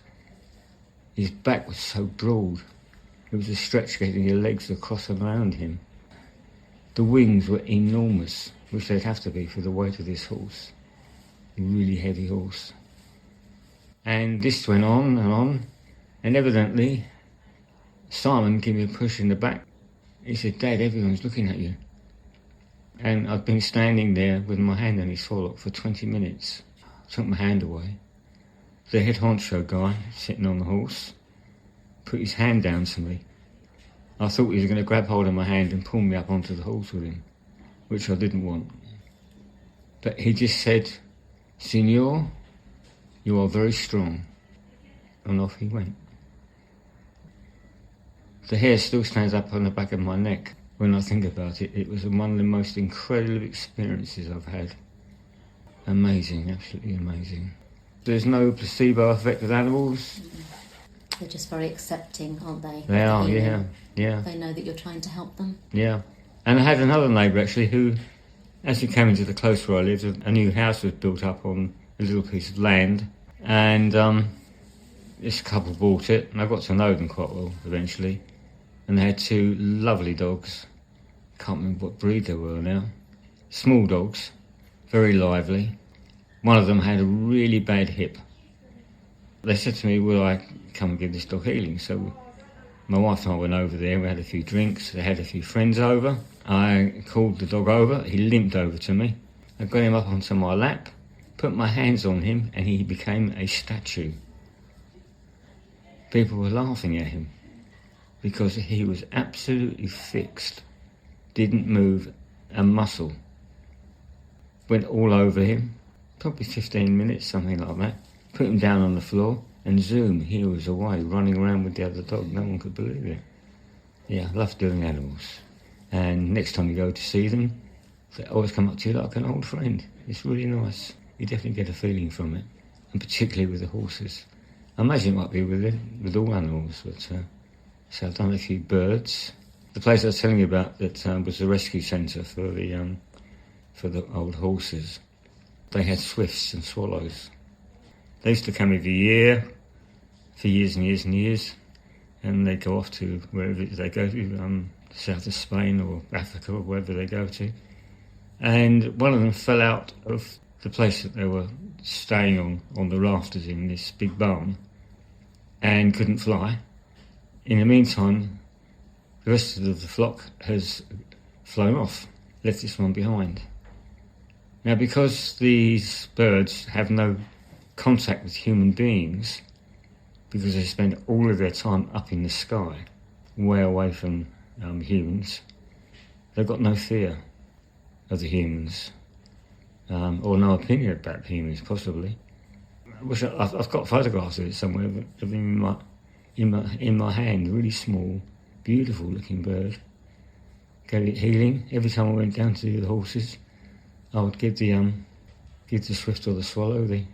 His back was so broad. It was a stretch getting your legs across and around him. The wings were enormous, which they'd have to be for the weight of this horse. A really heavy horse. And this went on, and evidently Simon gave me a push in the back. He said, "Dad, everyone's looking at you." And I'd been standing there with my hand on his forelock for 20 minutes. I took my hand away. The head honcho guy, sitting on the horse, put his hand down to me. I thought he was going to grab hold of my hand and pull me up onto the horse with him, which I didn't want. But he just said, "Signor, you are very strong." And off he went. The hair still stands up on the back of my neck when I think about it. It was one of the most incredible experiences I've had. Amazing, absolutely amazing. There's no placebo effect with animals. They're just very accepting, aren't they? They are, yeah. They know that you're trying to help them. Yeah. And I had another neighbour actually who, as you came into the close where I lived, a new house was built up on a little piece of land, and this couple bought it, and I got to know them quite well eventually. And they had two lovely dogs. Can't remember what breed they were now. Small dogs, very lively. One of them had a really bad hip. They said to me, "Will I come and give this dog healing?" So my wife and I went over there, we had a few drinks, they had a few friends over. I called the dog over, he limped over to me. I got him up onto my lap, put my hands on him, and he became a statue. People were laughing at him because he was absolutely fixed, didn't move a muscle. Went all over him, probably 15 minutes, something like that. Put him down on the floor, and zoom, he was away, running around with the other dog. No one could believe it. Yeah, I love doing animals. And next time you go to see them, they always come up to you like an old friend. It's really nice. You definitely get a feeling from it, and particularly with the horses. I imagine it might be with all animals, but so I've done a few birds. The place I was telling you about that was the rescue centre for the old horses. They had swifts and swallows. They used to come every year, for years and years and years, and they go off to wherever they go to, south of Spain or Africa or wherever they go to. And one of them fell out of the place that they were staying on the rafters in this big barn, and couldn't fly. In the meantime, the rest of the flock has flown off, left this one behind. Now, because these birds have no contact with human beings, because they spend all of their time up in the sky, way away from humans, they've got no fear of the humans, or no opinion about humans, possibly. I've got photographs of it somewhere, of in my hand, really small, beautiful looking bird. Gave it healing. Every time I went down to the horses, I would give the swift or the swallow the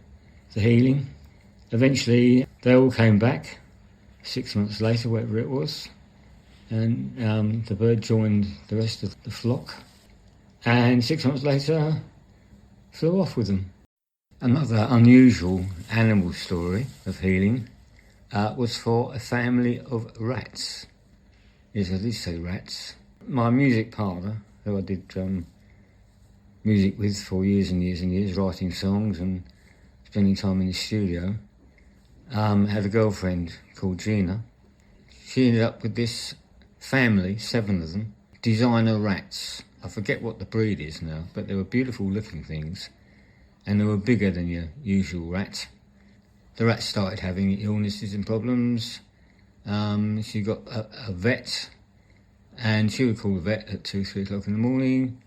healing. Eventually, they all came back 6 months later, whatever it was, and the bird joined the rest of the flock, and 6 months later, flew off with them. Another unusual animal story of healing was for a family of rats. Yes, I did say rats. My music partner, who I did music with for years and years and years, writing songs and spending time in the studio, had a girlfriend called Gina. She ended up with this family, 7 of them, designer rats. I forget what the breed is now, but they were beautiful looking things, and they were bigger than your usual rat. the rat started having illnesses and problems. She got a vet, and she would call the vet at 2-3 o'clock in the morning,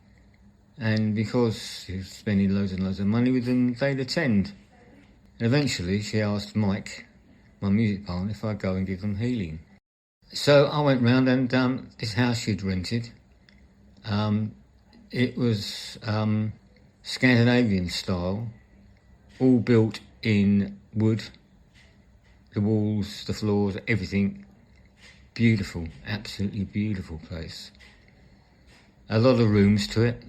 and because she was spending loads and loads of money with them, they'd attend. And eventually she asked Mike, my music partner, if I'd go and give them healing. So I went round, and this house she'd rented, it was Scandinavian style, all built in wood, the walls, the floors, everything. Beautiful, absolutely beautiful place. A lot of rooms to it.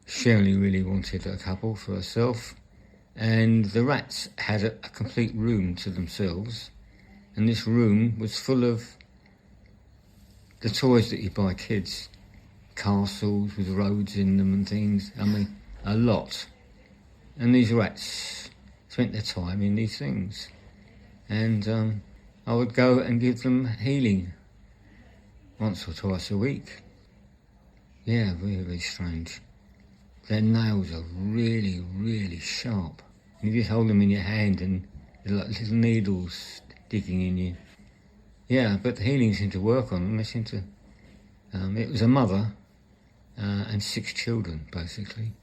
She only really wanted a couple for herself, and the rats had a complete room to themselves, and this room was full of the toys that you buy kids, castles with roads in them and things. I mean, a lot. And these rats spent their time in these things, and I would go and give them healing once or twice a week. Yeah, really, really strange. Their nails are really, really sharp. You just hold them in your hand and they're like little needles digging in you. Yeah, but the healing seemed to work on them. They seemed to... it was a mother and 6 children, basically.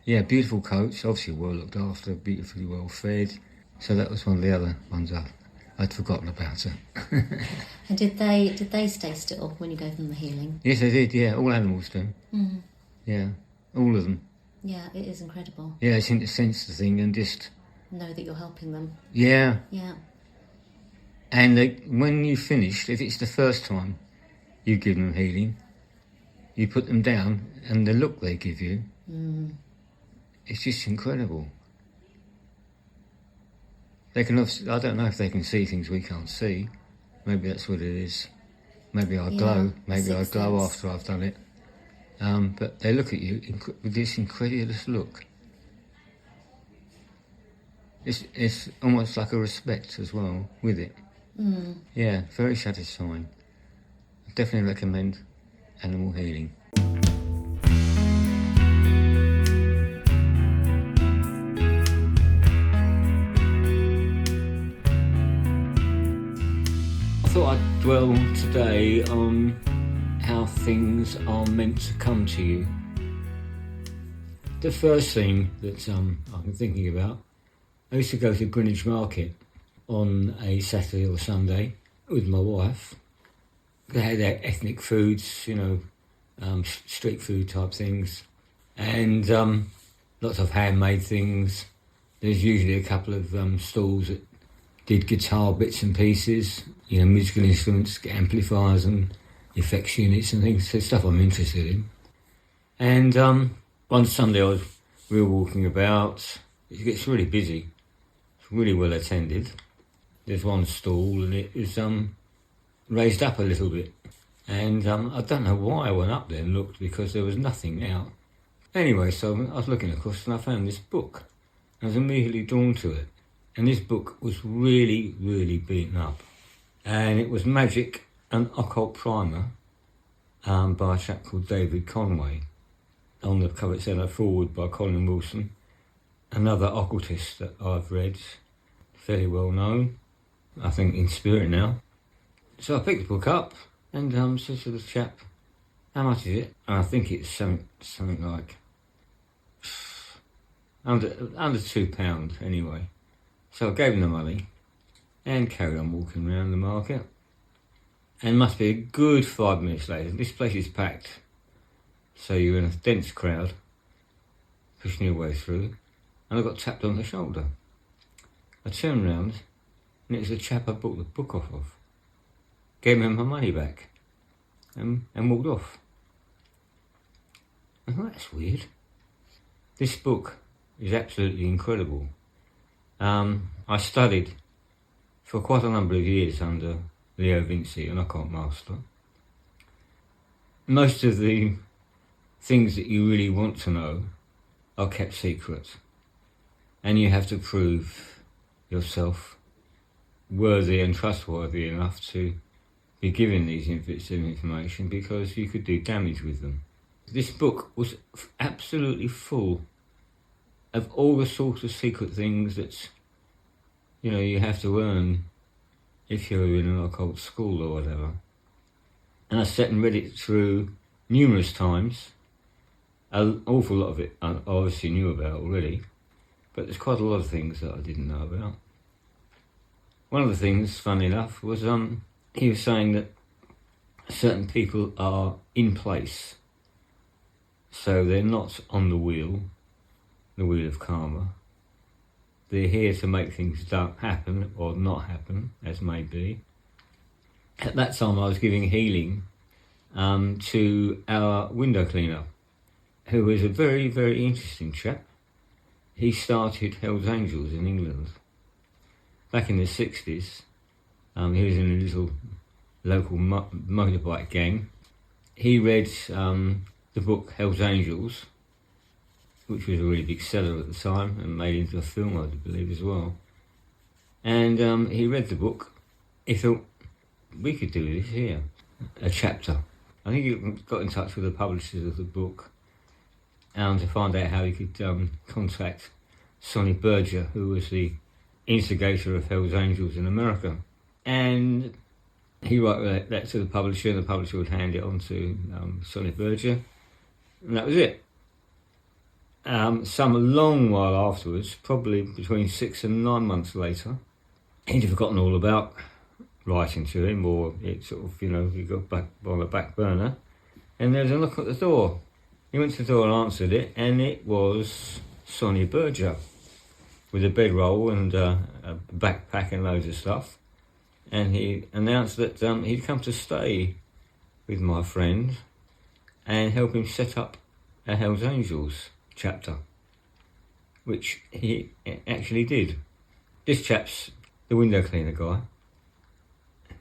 Yeah, beautiful coach, obviously well looked after, beautifully well fed. So that was one of the other ones I'd forgotten about her. And did they stay still when you gave them the healing? Yes, they did, yeah. All animals do. Mm. Yeah, all of them. Yeah, it is incredible. Yeah, they seem to sense the thing and just... know that you're helping them. Yeah. Yeah. And when you finished, if it's the first time you give them healing, you put them down, and the look they give you, it's just incredible. They can, I don't know if they can see things we can't see. Maybe that's what it is. Maybe I glow. Maybe I glow after I've done it. But they look at you with this incredulous look. It's almost like a respect as well with it. Mm. Yeah, very satisfying. I definitely recommend animal healing. I thought I'd dwell today on how things are meant to come to you. The first thing that I'm thinking about, I used to go to Greenwich Market on a Saturday or Sunday with my wife. They had their ethnic foods, street food type things, and lots of handmade things. There's usually a couple of stalls that did guitar bits and pieces, musical instruments, amplifiers and effects units and things, so stuff I'm interested in. And one Sunday we were walking about. It gets really busy. It's really well attended. There's one stall and it was raised up a little bit. And I don't know why I went up there and looked, because there was nothing out. Anyway, so I was looking across and I found this book. I was immediately drawn to it. And this book was really, really beaten up. And it was Magic, an Occult Primer, by a chap called David Conway. On the cover it said a foreword by Colin Wilson, another occultist that I've read, fairly well known, I think in spirit now. So I picked the book up and said to the chap, how much is it? And I think it's something like under £2 anyway. So I gave him the money and carried on walking around the market. And must be a good 5 minutes later. This place is packed, so you're in a dense crowd, pushing your way through, and I got tapped on the shoulder. I turned round, and it was the chap I bought the book off of. Gave him my money back, and walked off. I thought, that's weird. This book is absolutely incredible. I studied for quite a number of years under Leo Vinci, an occult master. Most of the things that you really want to know are kept secret, and you have to prove yourself worthy and trustworthy enough to be given these bits of information, because you could do damage with them. This book was absolutely full of all the sorts of secret things that you have to learn if you're in an occult school or whatever. And I sat and read it through numerous times. An awful lot of it I obviously knew about already, but there's quite a lot of things that I didn't know about. One of the things, funny enough, was he was saying that certain people are in place. So they're not on the wheel of karma. They're here to make things happen or not happen, as may be. At that time I was giving healing to our window cleaner, who was a very, very interesting chap. He started Hells Angels in England. Back in the 60s, he was in a little local motorbike gang. He read the book Hells Angels, which was a really big seller at the time and made into a film, I believe, as well. And he read the book. He thought, we could do this here, a chapter. I think he got in touch with the publishers of the book to find out how he could contact Sonny Berger, who was the instigator of Hells Angels in America. And he wrote that to the publisher, and the publisher would hand it on to Sonny Berger, and that was it. Some a long while afterwards, probably between 6 and 9 months later, he'd forgotten all about writing to him, or it sort of, he got back on the back burner, and there was a knock at the door. He went to the door and answered it, and it was Sonny Berger with a bedroll and a backpack and loads of stuff. And he announced that he'd come to stay with my friend and help him set up a Hells Angels chapter, which he actually did. This chap's the window cleaner guy,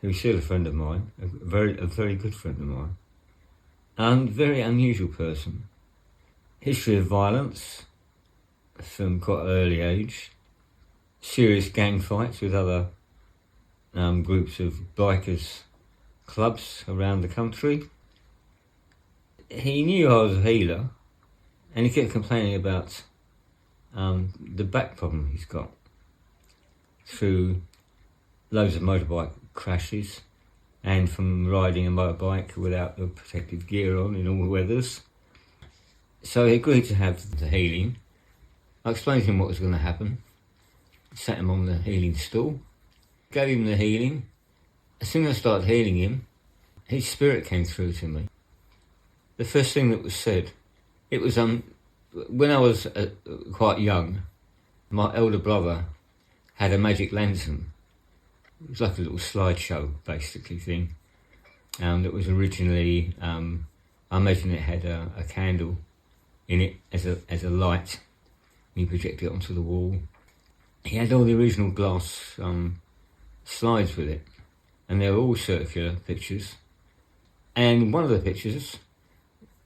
who's still a friend of mine, a very good friend of mine, and very unusual person. History of violence from quite an early age, serious gang fights with other groups of bikers clubs around the country. He knew I was a healer, and he kept complaining about the back problem he's got through loads of motorbike crashes and from riding a motorbike without the protective gear on in all weathers. So he agreed to have the healing. I explained to him what was going to happen, sat him on the healing stool, gave him the healing. As soon as I started healing him, his spirit came through to me. The first thing that was said, it was when I was quite young, my elder brother had a magic lantern. It was like a little slideshow, basically, thing. That was originally, I imagine it had a candle in it as a light. You project it onto the wall. He had all the original glass slides with it, and they were all circular pictures. And one of the pictures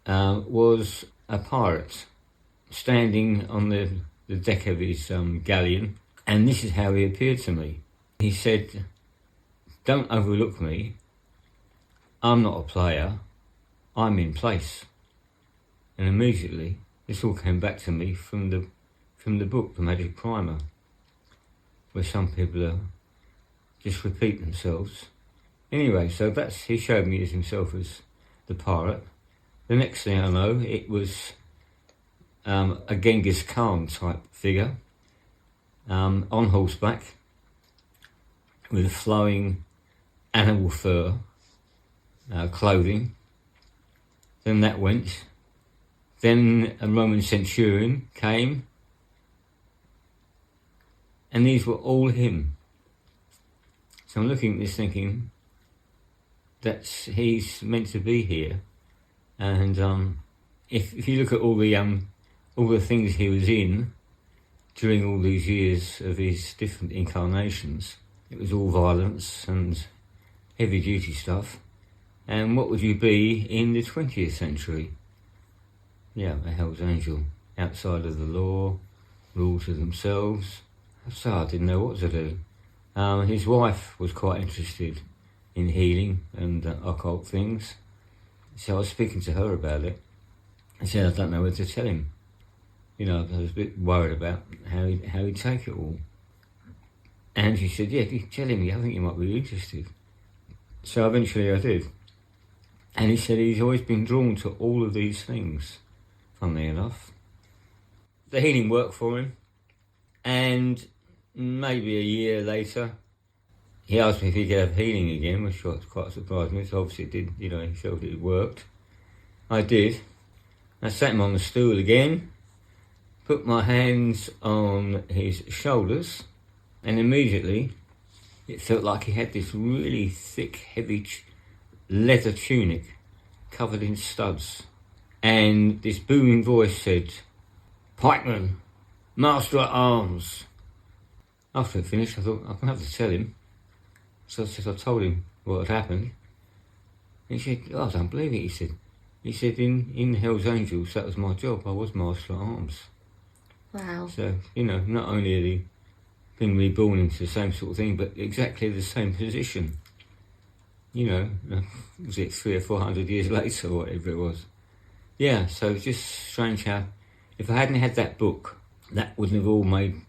was a pirate standing on the deck of his galleon, and this is how he appeared to me. He said, "Don't overlook me. I'm not a player. I'm in place." And immediately, this all came back to me from the book, The Magic Primer, where some people just repeat themselves. Anyway, so he showed me as himself as the pirate. The next thing I know, it was a Genghis Khan type figure, on horseback, with flowing animal fur clothing. Then that went. Then a Roman centurion came, and these were all him. So I'm looking at this thinking that he's meant to be here. And if you look at all the things he was in during all these years of his different incarnations, it was all violence and heavy duty stuff. And what would you be in the 20th century? Yeah, a Hells Angel, outside of the law, rule to themselves. So I didn't know what to do. His wife was quite interested in healing and occult things. So I was speaking to her about it. I said, I don't know whether to tell him. I was a bit worried about how he'd take it all. And she said, yeah, tell him, I think he might be interested. So eventually I did. And he said he's always been drawn to all of these things, funnily enough. The healing worked for him. And maybe a year later, he asked me if he could have healing again, which quite surprised me. So obviously it did, he felt it worked. I did. I sat him on the stool again, put my hands on his shoulders, and immediately it felt like he had this really thick, heavy leather tunic covered in studs. And this booming voice said, "Pikeman, Master at Arms." After it finished, I thought, I'm going to have to tell him. So I told him what had happened. And he said, "Oh, I don't believe it," He said, in Hell's Angels, that was my job. I was Master at Arms. Wow. So, not only had he been reborn into the same sort of thing, but exactly the same position. Was it 300 or 400 years later, or whatever it was. Yeah, so it's just strange how, if I hadn't had that book, that wouldn't have all made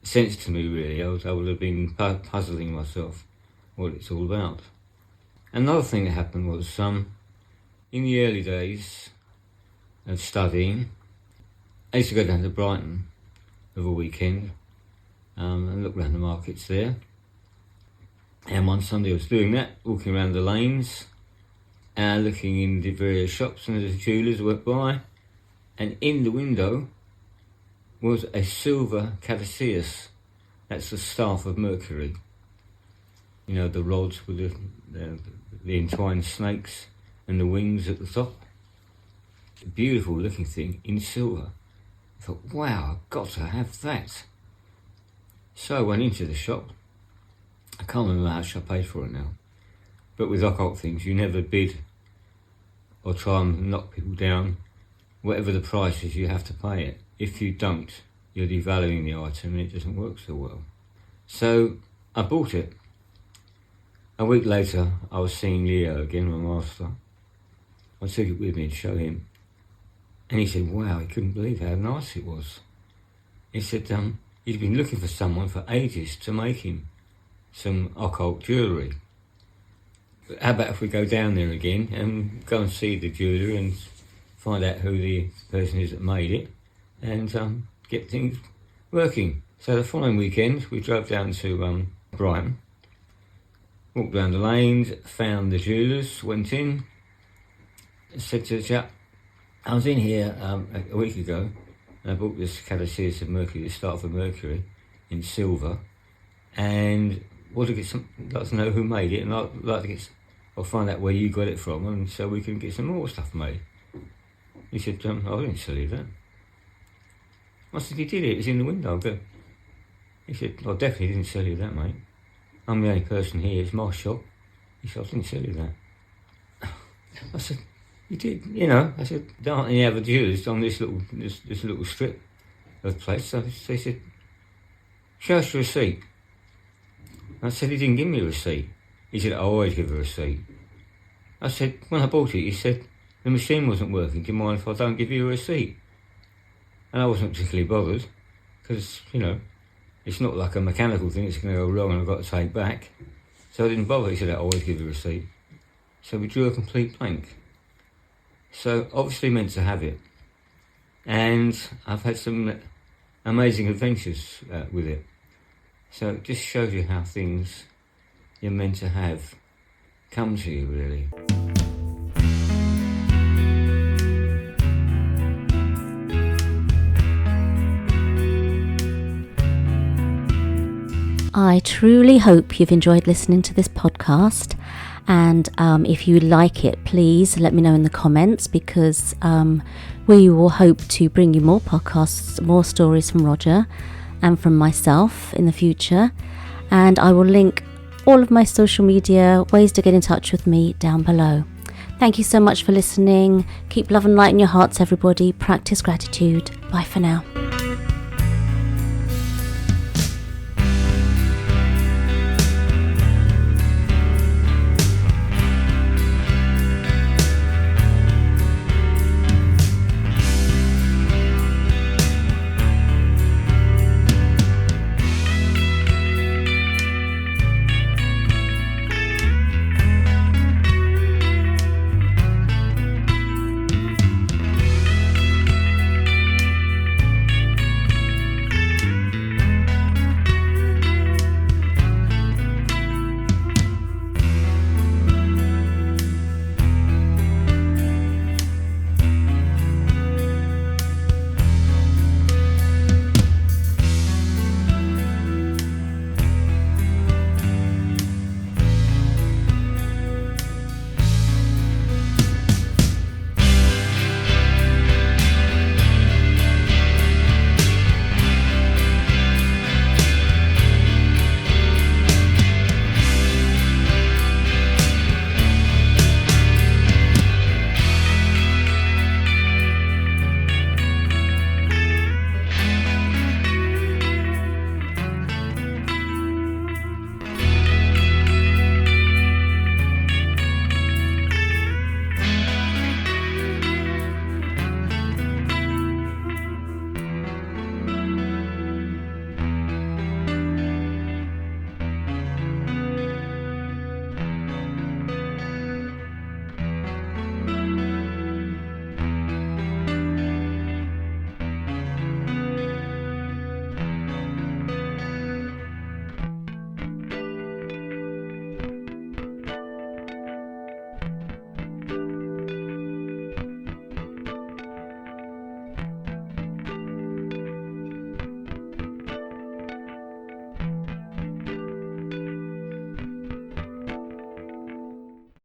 sense to me, really. I would have been puzzling myself what it's all about. Another thing that happened was, in the early days of studying, I used to go down to Brighton over a weekend and look around the markets there. And one Sunday I was doing that, walking around the lanes and looking in the various shops, and there's a jeweller's went by, and in the window was a silver caduceus. That's the staff of Mercury. The rods with the entwined snakes and the wings at the top. A beautiful looking thing in silver. I thought, wow, I've got to have that. So I went into the shop. I can't remember how much I paid for it now. But with occult things, you never bid or try and knock people down. Whatever the price is, you have to pay it. If you don't, you're devaluing the item and it doesn't work so well. So I bought it. A week later, I was seeing Leo again, my master. I took it with me to show him. And he said, wow, he couldn't believe how nice it was. He said he'd been looking for someone for ages to make him some occult jewellery. How about if we go down there again and go and see the jeweller and find out who the person is that made it and get things working. So the following weekend, we drove down to Brighton, walked down the lanes, found the jewellers, went in, said to the chap, I was in here a week ago and I bought this caduceus of Mercury, the staff of Mercury, in silver, and want to get like to know who made it, and I'd like to get, or find out where you got it from, and so we can get some more stuff made. He said, I didn't sell you that. I said, you did it, it's in the window. But he said, I definitely didn't sell you that, mate. I'm the only person here, it's my shop. He said, I didn't sell you that. I said, you did, I said, there aren't any other jewellers on this little strip of place. So he said, show us your receipt. I said, he didn't give me a receipt. He said, I always give a receipt. I said, when I bought it, he said, the machine wasn't working, do you mind if I don't give you a receipt? And I wasn't particularly bothered, because, it's not like a mechanical thing, it's going to go wrong and I've got to take back. So I didn't bother. He said, I always give a receipt. So we drew a complete blank. So obviously meant to have it. And I've had some amazing adventures with it. So it just shows you how things you're meant to have come to you, really. I truly hope you've enjoyed listening to this podcast, and if you like it, please let me know in the comments, because we will hope to bring you more podcasts, more stories from Roger and from myself in the future, and I will link all of my social media, ways to get in touch with me, down below. Thank you so much for listening. Keep love and light in your hearts, everybody. Practice gratitude. Bye for now.